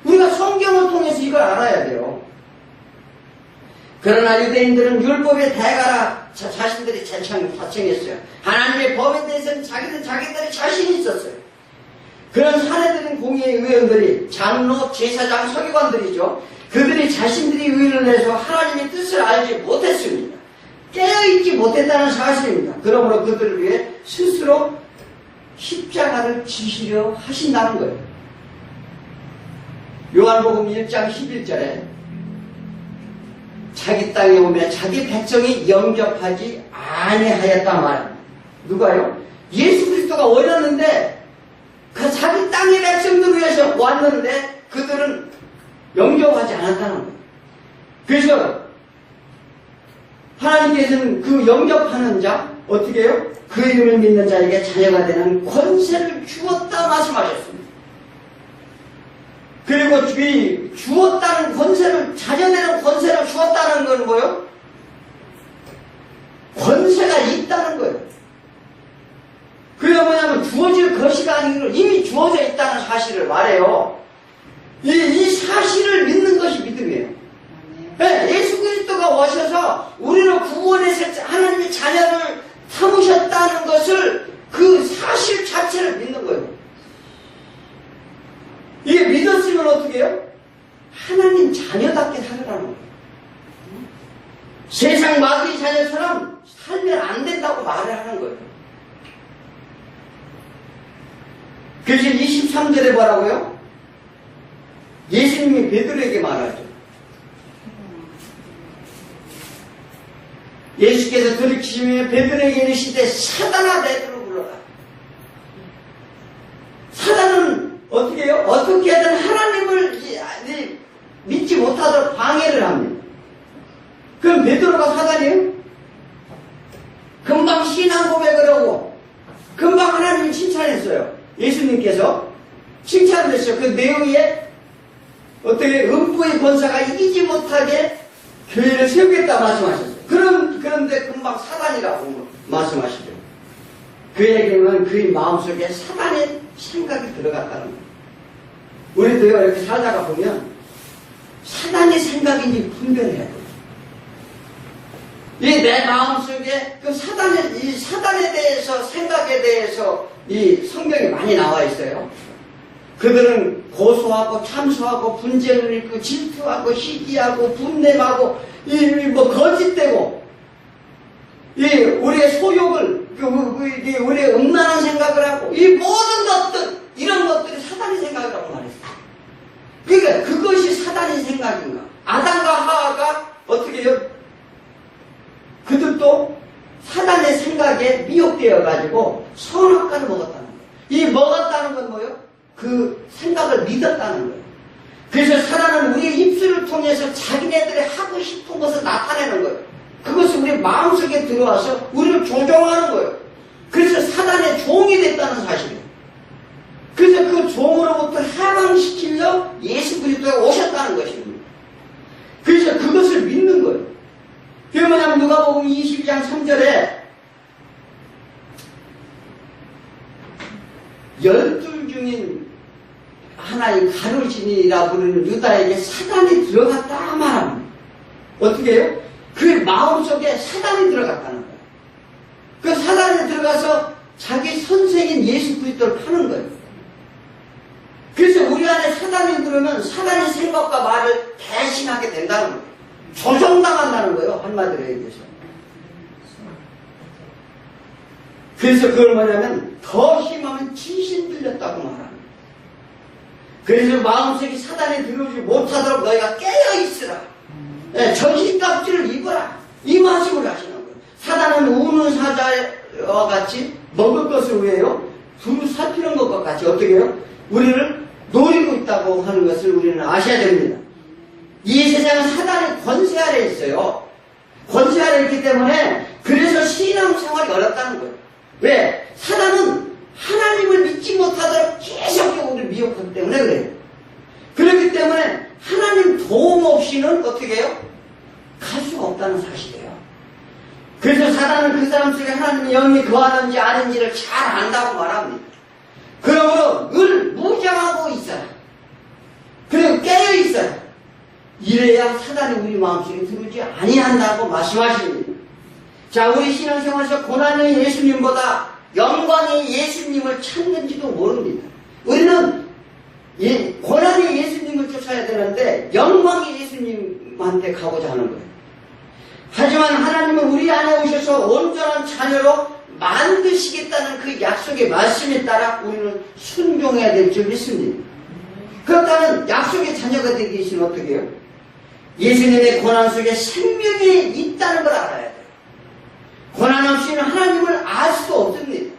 우리가 성경을 통해서 이걸 알아야 돼요. 그러나 유대인들은 율법의 대가라 자신들이 자청했어요. 하나님의 법에 대해서는 자기들이 자신이 있었어요. 그런 사례들은 공의의 의원들이 장로, 제사장, 서기관들이죠. 그들이 자신들이 의를 내서 하나님의 뜻을 알지 못했습니다. 깨어있지 못했다는 사실입니다. 그러므로 그들을 위해 스스로 십자가를 지시려 하신다는 거예요. 요한복음 1장 11절에 자기 땅에 오며 자기 백성이 영접하지 아니하였다 말합니다. 누가요? 예수 그리스도가 오셨는데 그 자기 땅의 백성들을 위해서 왔는데 그들은 영접하지 않았다는 거예요. 그래서 하나님께서는 그 영접하는 자 어떻게 해요? 그 이름을 믿는 자에게 자녀가 되는 권세를 주었다 말씀하셨습니다. 그리고 이 주었다는 권세를, 자녀되는 권세를 주었다는 건 뭐예요? 권세가 있다는 거예요. 그게 뭐냐면 주어질 것이가 아니고 이미 주어져 있다는 사실을 말해요. 이 사실을 믿는 것이 믿음이에요. 네, 예수 그리스도가 오셔서 우리를 구원해서 하나님의 자녀를 삼으셨다는 것을 그 사실 자체를 믿는 거예요. 이게 믿었으면 어떻게 해요? 하나님 자녀답게 살으라는 거예요. 세상 마귀 자녀처럼 살면 안 된다고 말을 하는 거예요. 그래서 23절에 뭐라고요? 예수님이 베드로에게 말하죠. 예수께서 들이키시며 베드로에게 이르시되 사단아 베드로 불러라. 사단은 어떻게 해요? 어떻게든 하나님을 믿지 못하도록 방해를 합니다. 그럼 베드로가 사단이에요? 금방 신앙 고백을 하고 금방 하나님을 칭찬했어요. 예수님께서 칭찬을 했어요. 그 내용에 어떻게 음부의 권사가 이기지 못하게 교회를 세우겠다 말씀하셨어요. 그런데 금방 사단이라고 말씀하시죠. 그에게는 그의 마음속에 사단의 생각이 들어갔다는 거예요. 우리도 이렇게 살다가 보면 사단의 생각인지 분별해야 돼요. 이 내 마음속에 그 사단에 대해서, 생각에 대해서 이 성경이 많이 나와 있어요. 그들은 고소하고 참소하고 분쟁을 일고 질투하고 시기하고 분냄하고 거짓되고 우리의 소욕을 우리의 음란한 생각을 하고 이 모든 것들 이런 것들이 사단의 생각이라고 말했어요. 그러니까 그것이 사단의 생각인가? 아담과 하와가 어떻게 해요? 그들도 사단의 생각에 미혹되어 가지고 선악과를 먹었다는 거예요. 이 먹었다는 건 뭐예요? 그 생각을 믿었다는 거예요. 그래서 사단은 우리의 입술을 통해서 자기네들이 하고 싶은 것을 나타내는 거예요. 그것이 우리 마음속에 들어와서 우리를 조종하는 거예요. 그래서 사단의 종이 됐다는 사실이에요. 그래서 그 종으로부터 해방시키려 예수 그리스도가 오셨다는 것입니다. 그래서 그것을 믿는 거예요. 그게 뭐냐면 누가복음 22장 3절에 12 중인 하나의 가르신이라 부르는 유다에게 사단이 들어갔다 말합니다. 어떻게 해요? 그 마음속에 사단이 들어갔다는 거예요. 그 사단이 들어가서 자기 선생인 예수 그리스도를 파는 거예요. 그래서 우리 안에 사단이 들어오면 사단의 생각과 말을 대신하게 된다는 거예요. 조종당한다는 거예요. 한마디로 얘기해서. 그래서 그걸 뭐냐면 더 심하면 귀신 들렸다고 말합니다. 그래서 마음속에 사단이 들어오지 못하도록 너희가 깨어있으라. 정신갑주를 입어라. 이 말씀을 하시는 거예요. 사단은 우는 사자와 같이 먹을 것을 위해요. 두루 살피는 것과 같이 어떻게 해요? 우리를 노리고 있다고 하는 것을 우리는 아셔야 됩니다. 이 세상은 사단의 권세 아래 있어요. 권세 아래 있기 때문에 그래서 신앙생활이 어렵다는 거예요. 왜? 사단은 하나님을 믿지 못하도록 계속 우리를 미혹하기 때문에 그래요. 그렇기 때문에 하나님 도움 없이는 어떻게 해요? 갈 수가 없다는 사실이에요. 그래서 사단은 그 사람 속에 하나님의 영이 거하는지 아닌지를 잘 안다고 말합니다. 그러므로 늘 무장하고 있어라. 그리고 깨어 있어라. 이래야 사단이 우리 마음속에 들어오지 아니한다고 말씀하십니다. 자, 우리 신앙생활에서 고난의 예수님보다 영광의 예수님을 찾는지도 모릅니다. 우리는 고난의 예수님을 쫓아야 되는데 영광의 예수님한테 가고자 하는 거예요. 하지만 하나님은 우리 안에 오셔서 온전한 자녀로 만드시겠다는 그 약속의 말씀에 따라 우리는 순종해야 될 줄 믿습니다. 그렇다면 약속의 자녀가 되기 위해서는 어떻게 해요? 예수님의 고난 속에 생명이 있다는 걸 알아야 돼요. 고난 없이는 하나님을 알 수 없습니다.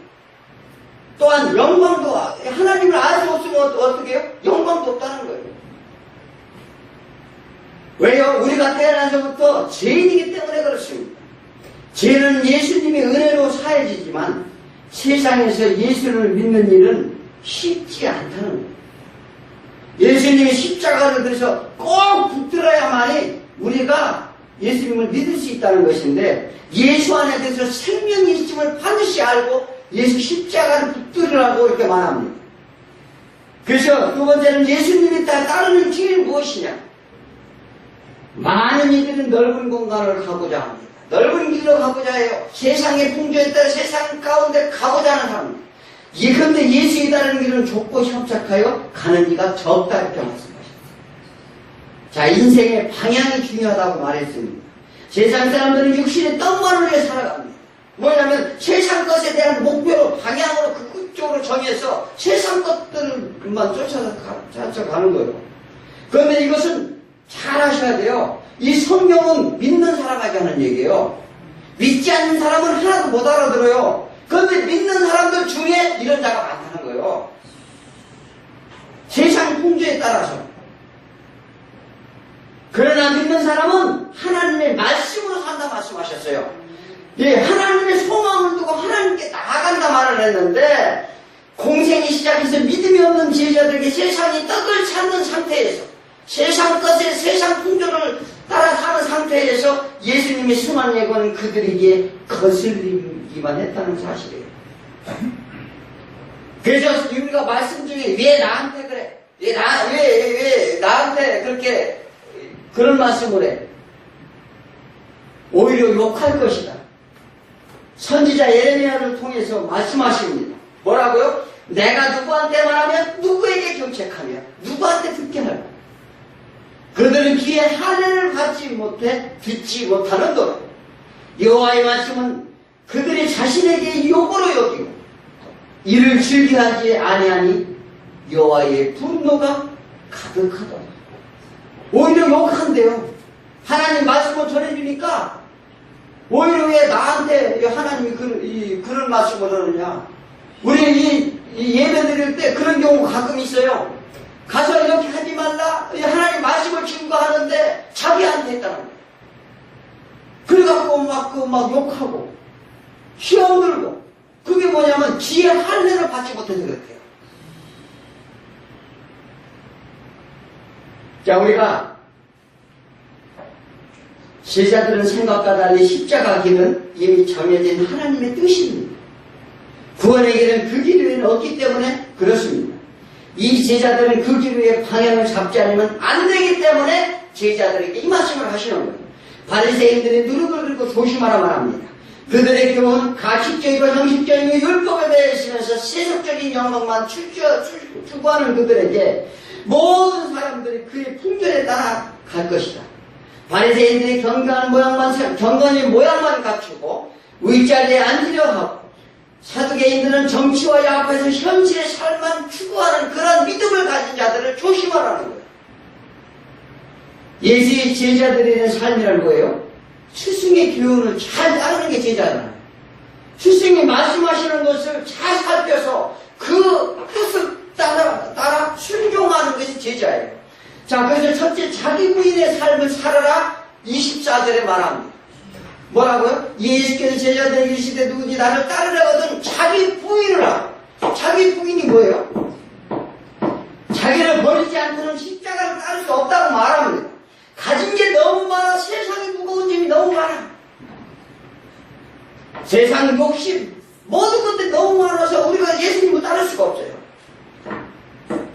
또한 영광도, 하나님을 알 수 없으면 어떻게 해요? 영광도 없다는 거예요. 왜요? 우리가 태어나서부터 죄인이기 때문에 그렇습니다. 죄는 예수님의 은혜로 사해지지만 세상에서 예수를 믿는 일은 쉽지 않다는 거예요. 예수님이 십자가를 들어서 꼭 붙들어야만이 우리가 예수님을 믿을 수 있다는 것인데, 예수 안에 대해서 생명이 있음을 반드시 알고 예수 십자가를 붙들으라고 이렇게 말합니다. 그래서 두 번째는 예수님이 따르는 길이 무엇이냐? 많은 이들은 넓은 공간을 가고자 합니다. 넓은 길로 가고자 해요. 세상의 풍조에 따라 세상 가운데 가고자 하는 사람입니다. 그런데 예수에 따르는 길은 좁고 협착하여 가는 이가 적다 이렇게 말씀하셨습니다. 자, 인생의 방향이 중요하다고 말했습니다. 세상 사람들은 육신의 떡만을 위해 살아갑니다. 뭐냐면 세상 것에 대한 목표로 방향으로 그쪽으로 정해서 세상 것들만 쫓아가는 거예요. 그런데 이것은 잘 아셔야 돼요. 이 성경은 믿는 사람에게 하는 얘기예요. 믿지 않는 사람은 하나도 못 알아들어요. 그런데 믿는 사람들 중에 이런 자가 많다는 거예요. 세상 풍조에 따라서. 그러나 믿는 사람은 하나님의 말씀으로 산다 말씀하셨어요. 예, 하나님의 소망을 두고 하나님께 나아간다 말을 했는데, 공생이 시작해서 믿음이 없는 제자들에게 세상이 떡을 찾는 상태에서, 세상 것에 세상 풍조를 따라 사는 상태에서 예수님의 순환 예고는 그들에게 거슬리기만 했다는 사실이에요. 그래서 우리가 말씀 중에 왜 나한테 그래? 왜 나한테 그렇게 그런 말씀을 해? 오히려 욕할 것이다. 선지자 예레미야를 통해서 말씀하십니다. 뭐라고요? 내가 누구한테 말하면 누구에게 경책하며 누구한테 듣게 할까? 그들은 귀에 할례를 받지 못해 듣지 못하는도다. 여호와의 말씀은 그들이 자신에게 욕으로 여기고 이를 즐겨하지 아니하니 여호와의 분노가 가득하다. 오히려 욕한대요. 하나님 말씀을 전해주니까 오히려 왜 나한테 하나님이 그런 말씀을 하느냐. 우리 이 예배 드릴 때 그런 경우 가끔 있어요. 가서 이렇게 하지 말라. 하나님 말씀을 증거하는데 자기한테 했다는 거예요. 그래갖고 막 욕하고 시험 들고. 그게 뭐냐면 지혜 할례를 받지 못해서 그렇대요. 자, 우리가 제자들은 생각과 달리 십자가 길은 이미 정해진 하나님의 뜻입니다. 구원의 길은 그 길 외에는 없기 때문에 그렇습니다. 이 제자들은 그 길 위에 방향을 잡지 않으면 안 되기 때문에 제자들에게 이 말씀을 하시는 거예요. 바리새인들이 누룩을 긁고 조심하라 말합니다. 그들의 교훈은 가식적이고 형식적이고 율법에 대해 있으면서 세속적인 영광만 추구하는 그들에게 모든 사람들이 그의 풍조에 따라 갈 것이다. 바리새인들이 경건의 모양만 갖추고 윗자리에 앉으려 하고, 사두개인들은 정치와 야합에서 현실의 삶만 추구하는 그런 믿음을 가진 자들을 조심하라는 거예요. 예수의 제자들의 삶이란 거예요. 스승의 교훈을 잘 따르는 게 제자잖아요. 스승이 말씀하시는 것을 잘 살펴서 그 뜻을 따라 순종하는 것이 제자예요. 자, 그래서 첫째, 자기 부인의 삶을 살아라. 24절에 말합니다. 뭐라고요? 예수께서 제자들에게 이르시되 누구든지 나를 따르려거든 자기 부인을 하라. 자기 부인이 뭐예요? 자기를 버리지 않고는 십자가를 따를 수 없다고 말합니다. 가진 게 너무 많아. 세상이 무거운 짐이 너무 많아. 세상 욕심 모든 것들이 너무 많아서 우리가 예수님을 따를 수가 없어요.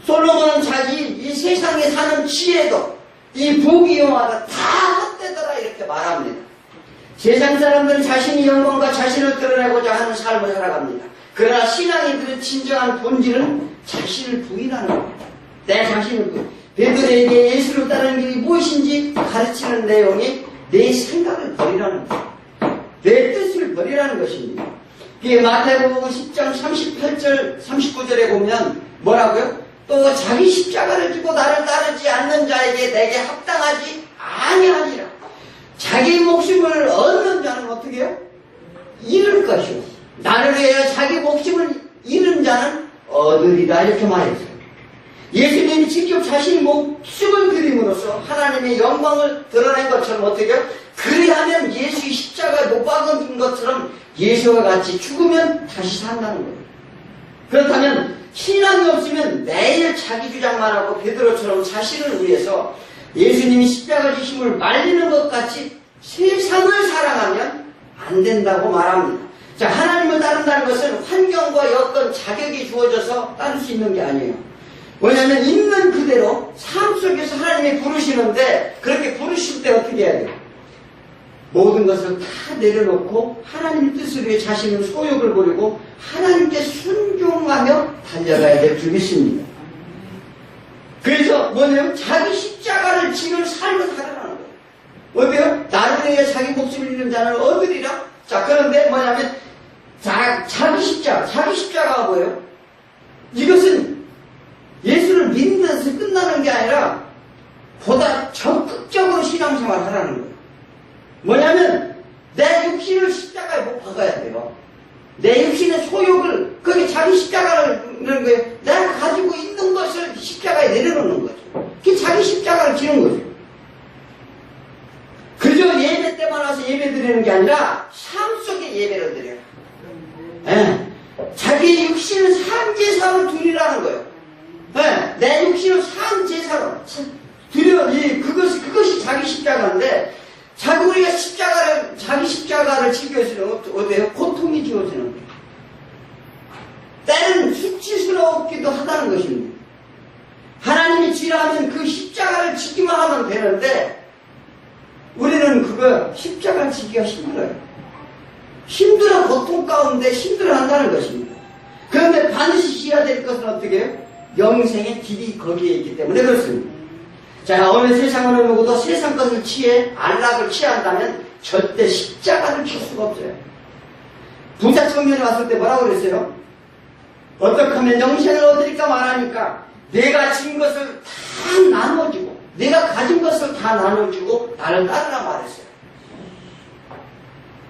솔로몬은 자기 이 세상에 사는 지혜도 이 부귀영화가 다 헛되더라 이렇게 말합니다. 세상 사람들은 자신의 영광과 자신을 드러내고자 하는 삶을 살아갑니다. 그러나 신앙인들의 진정한 본질은 자신을 부인하는 겁니다. 내 자신을 부인. 베드로에게 예수를 따르는 길이 무엇인지 가르치는 내용이 내 생각을 버리라는 거예요. 내 뜻을 버리라는 것입니다. 이게 마태복음 10장 38절 39절에 보면 뭐라고요? 또 자기 십자가를 지고 나를 따르지 않는 자에게 내게 합당하지 아니하니라. 자기 목숨을 얻는 자는 어떻게 해요? 잃을 것이요. 나를 위하여 자기 목숨을 잃은 자는 얻으리라 이렇게 말했어요. 예수님이 직접 자신의 목숨을 드림으로써 하나님의 영광을 드러낸 것처럼 어떻게 해요? 그리하면 예수의 십자가에 못 박은 것처럼 예수와 같이 죽으면 다시 산다는 거예요. 그렇다면 신앙이 없으면 매일 자기 주장만 하고 베드로처럼 자신을 위해서 예수님이 십자가 지심을 말리는 것 같이 세상을 사랑하면 안 된다고 말합니다. 자, 하나님을 따른다는 것은 환경과 여건, 자격이 주어져서 따를 수 있는 게 아니에요. 왜냐하면 있는 그대로 삶 속에서 하나님이 부르시는데 그렇게 부르실 때 어떻게 해야 돼요? 모든 것을 다 내려놓고 하나님의 뜻을 위해 자신의 소욕을 버리고 하나님께 순종하며 달려가야 될 줄 믿습니다. 그래서 뭐냐면 자기 십자가를 지는 삶을 살아가는 거예요. 어때요? 나를 위해 자기 목숨을 잃는 자는 얻으리라. 자, 그런데 뭐냐면 자기 십자가가 뭐예요? 이것은 예수를 믿는데서 끝나는 게 아니라 보다 적극적으로 신앙생활을 하라는 거예요. 뭐냐면 내 육신을 십자가에 못 박아야 돼요. 내 육신의 소욕을 거기 자기 십자가를 넣는 거예요. 내가 가지고 있는 것을 십자가에 내려놓는 거죠. 그게 자기 십자가를 지는 거죠. 그저 예배 때만 와서 예배 드리는 게 아니라 삶 속에 예배를 드려요. 네. 자기 육신을 산제사로 드리라는 거예요. 네. 내 육신을 산제사로 드려. 그것이 자기 십자가인데 우리가 자기 십자가를 지기 위해서는 어때요? 고통이 지어지는 거예요. 때는 수치스럽기도 하다는 것입니다. 하나님이 지라면 그 십자가를 지기만 하면 되는데 우리는 그거 십자가를 지기가 힘들어요. 고통 가운데 힘들어 한다는 것입니다. 그런데 반드시 지어야 될 것은 어떻게 해요? 영생의 길이 거기에 있기 때문에 그렇습니다. 자, 어느 세상을 누구도 세상 것을 안락을 취한다면 절대 십자가를 칠 수가 없어요. 부자 청년이 왔을 때 뭐라고 그랬어요? 어떻게 하면 영생을 얻을까 말하니까 내가 진 것을 다 나눠주고 내가 가진 것을 다 나눠주고 나를 따르라 말했어요.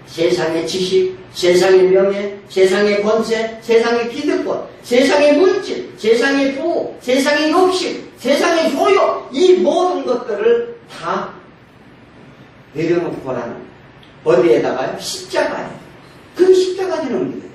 세상의 지식, 세상의 명예, 세상의 권세, 세상의 기득권, 세상의 물질, 세상의 부호, 세상의 욕심, 세상의 소욕, 이 모든 것들을 다 내려놓고 라는 어디에다가요? 십자가에. 그 십자가 되는 거예요.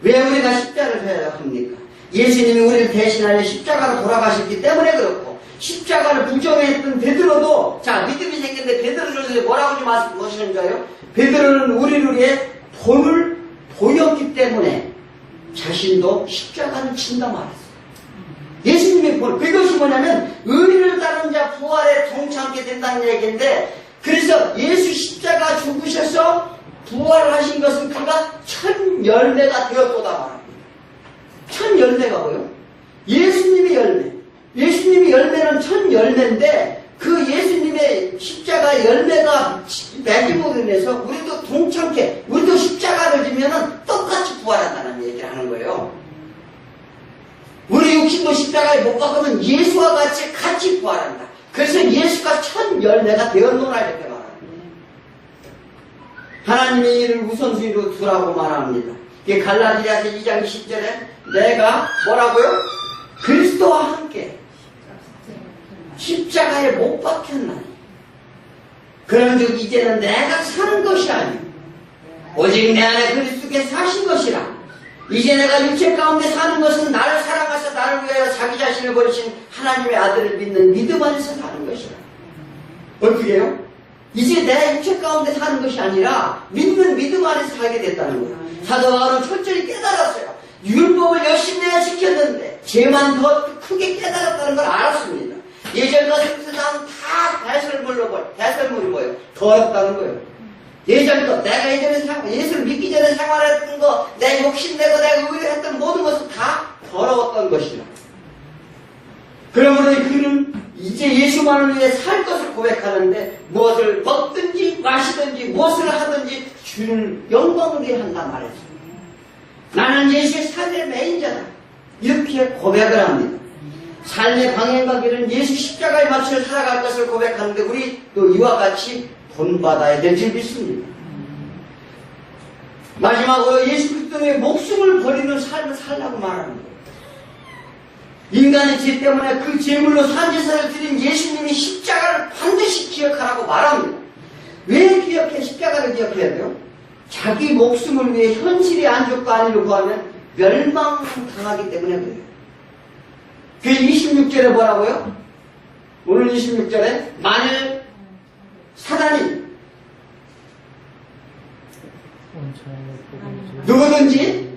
왜 우리가 십자가를 해야 합니까? 예수님이 우리를 대신하여 십자가로 돌아가셨기 때문에 그렇고 십자가를 부정했던 베드로도 자 믿음이 생겼는데 베드로를 뭐라고 좀 하시는가요? 베드로는 우리를 위해 본을 보였기 때문에 자신도 십자가를 친다 말했어요. 예수님의 본, 그것이 뭐냐면 의를 따른 자 부활에 동참하게 된다는 얘기인데 그래서 예수 십자가 죽으셔서 부활하신 것은 그가 첫 열매가 되었도다 말합니다. 첫 열매가 뭐예요? 예수님의 열매. 예수님의 열매는 첫 열매인데 그 예수님의 십자가 열매가 맺음으로 인해서 우리도 동참케 우리도 십자가를 지면은 똑같이 부활한다는 얘기를 하는 거예요. 우리 육신도 십자가에 못 박으면 예수와 같이 부활한다. 그래서 예수가 첫 열매가 되었노라 이렇게 말합니다. 하나님의 일을 우선순위로 두라고 말합니다. 이게 갈라디아서 2장 10절에 내가 뭐라고요? 그리스도와 함께 십자가에 못 박혔나니 그런즉 이제는 내가 사는 것이 아니오 오직 내 안에 그리스도께서 사신 것이라. 이제 내가 육체 가운데 사는 것은 나를 사랑하사 나를 위하여 자기 자신을 버리신 하나님의 아들을 믿는 믿음 안에서 사는 것이라. 어떻게 해요? 이제 내 육체 가운데 사는 것이 아니라 믿는 믿음 안에서 살게 됐다는 거예요. 사도 바울은 철저히 깨달았어요. 율법을 열심히 내가 지켰는데 죄만 더 크게 깨달았다는 걸 알았습니다. 예전 것에서 나는 다 배설물이 뭐예요? 더럽다는 거예요. 예전 것, 내가 예전에 예수를 믿기 전에 생활했던 거, 내 욕심내고 내가 의뢰했던 모든 것은 다 더러웠던 것이다. 그러므로 그는 이제 예수만을 위해 살 것을 고백하는데 무엇을 먹든지 마시든지 무엇을 하든지 주는 영광을 위해 한단 말이죠. 나는 예수의 삶의 메인자다. 이렇게 고백을 합니다. 삶의 방향과 길은 예수 십자가에 맞춰 살아갈 것을 고백하는데 우리 또 이와 같이 본받아야 될 줄 믿습니다. 마지막으로 예수 그리스도의 목숨을 버리는 삶을 살라고 말하는 거예요. 인간의 죄 때문에 그 제물로 산제사를 드린 예수님이 십자가를 반드시 기억하라고 말합니다. 왜 십자가를 기억해야 돼요? 자기 목숨을 위해 현실의 안족과 안위를 구하면 멸망당하기 때문에 그래요. 그 26절에 뭐라고요? 오늘 26절에 만일 사단이 누구든지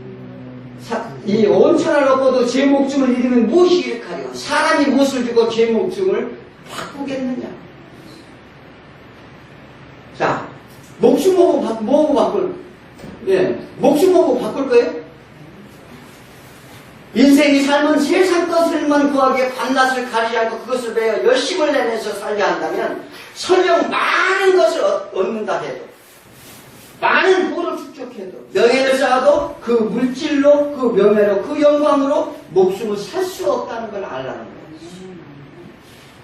이 온천을 얻고도 제 목숨을 잃으면 무엇이 유익하리요? 사람이 무엇을 주고 제 목숨을 바꾸겠느냐? 자, 목숨 뭐고 바꿀? 예, 목숨 뭐고 바꿀 거예요? 인생이 삶은 세상 것을만 구하기에 밤낮을 가리지 않고 그것을 배워 열심을 내면서 살려 한다면 설령 많은 것을 얻는다 해도 많은 부를 축적해도 명예를 쌓아도 그 물질로 그 명예로 그 영광으로 목숨을 살 수 없다는 걸 알라는 거예요.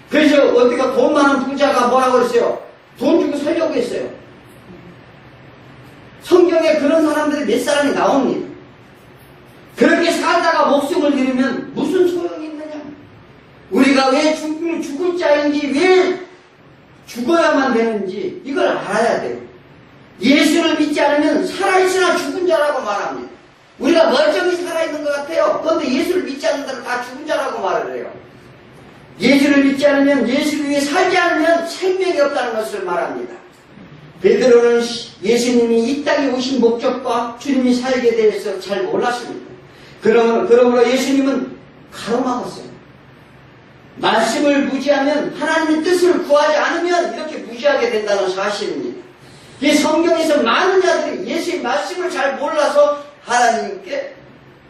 그래서 어디가 돈 많은 부자가 뭐라고 그랬어요? 돈 주고 살려고 했어요. 성경에 그런 사람들이 몇 사람이 나옵니다. 그렇게 살다가 목숨을 잃으면 무슨 소용이 있느냐? 우리가 왜 죽을 자인지 왜 죽어야만 되는지 이걸 알아야 돼요. 예수를 믿지 않으면 살아있으나 죽은 자라고 말합니다. 우리가 멀쩡히 살아있는 것 같아요. 그런데 예수를 믿지 않는 자는 다 죽은 자라고 말을 해요. 예수를 믿지 않으면 예수를 위해 살지 않으면 생명이 없다는 것을 말합니다. 베드로는 예수님이 이 땅에 오신 목적과 주님이 살게 대해서 잘 몰랐습니다. 그러므로 예수님은 가로막았어요. 말씀을 무시하면 하나님의 뜻을 구하지 않으면 이렇게 무시하게 된다는 사실입니다. 이 성경에서 많은 자들이 예수의 말씀을 잘 몰라서 하나님께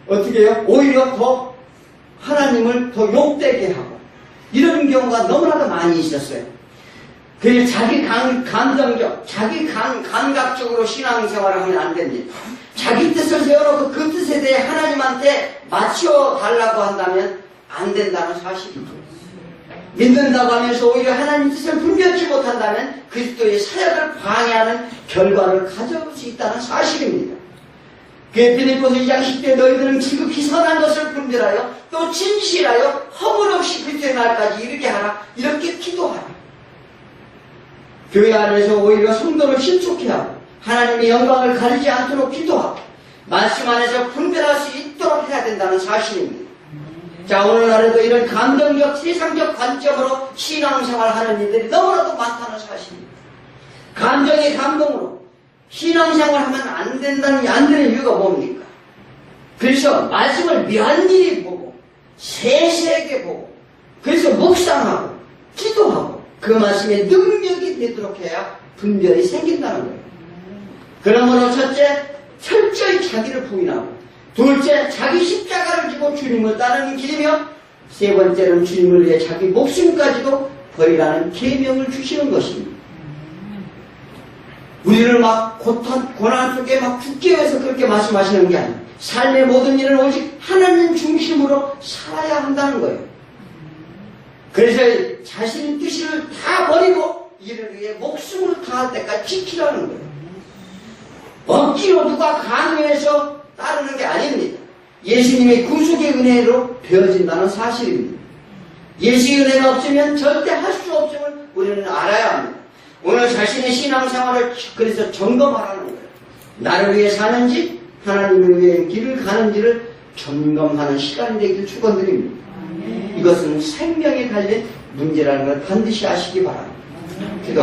어떻게 해요? 오히려 더 하나님을 더 욕되게 하고 이런 경우가 너무나도 많이 있었어요. 그래서 자기 감정적, 자기 감각적으로 신앙생활을 하면 안 됩니다. 자기 뜻을 세워놓고 그 뜻에 대해 하나님한테 맞춰달라고 한다면 안 된다는 사실이죠. 믿는다고 하면서 오히려 하나님 뜻을 분별치 못한다면 그리스도의 사역을 방해하는 결과를 가져올 수 있다는 사실입니다. 빌립보서 2장 10대 너희들은 지극히 선한 것을 분별하여 또 진실하여 허물 없이 그리스도의 날까지 이르게 하라. 이렇게 기도하라. 교회 안에서 오히려 성도를 신속히 하고 하나님의 영광을 가리지 않도록 기도하고 말씀 안에서 분별할 수 있도록 해야 된다는 사실입니다. 자, 오늘날에도 이런 감정적, 세상적 관점으로 신앙생활하는 이들이 너무나도 많다는 사실입니다. 감정의 감동으로 신앙생활하면 안 되는 이유가 뭡니까? 그래서 말씀을 면밀히 보고 세세하게 보고 그래서 묵상하고 기도하고 그 말씀에 능력이 되도록 해야 분별이 생긴다는 거예요. 그러므로 첫째, 철저히 자기를 부인하고 둘째, 자기 십자가를 지고 주님을 따르는 길이며 세 번째는 주님을 위해 자기 목숨까지도 버리라는 계명을 주시는 것입니다. 우리를 막 고난 속에 막 죽게 해서 그렇게 말씀하시는 게 아니에요. 삶의 모든 일은 오직 하나님 중심으로 살아야 한다는 거예요. 그래서 자신의 뜻을 다 버리고 이를 위해 목숨을 다할 때까지 지키라는 거예요. 억지로 누가 강요해서 따르는 게 아닙니다. 예수님의 구속의 은혜로 되어진다는 사실입니다. 예수의 은혜가 없으면 절대 할 수 없음을 우리는 알아야 합니다. 오늘 자신의 신앙생활을 그래서 점검하라는 거예요. 나를 위해 사는지 하나님을 위해 길을 가는지를 점검하는 시간이 되기를 축원드립니다. 이것은 생명에 달린 문제라는 걸 반드시 아시기 바랍니다. 기도합니다.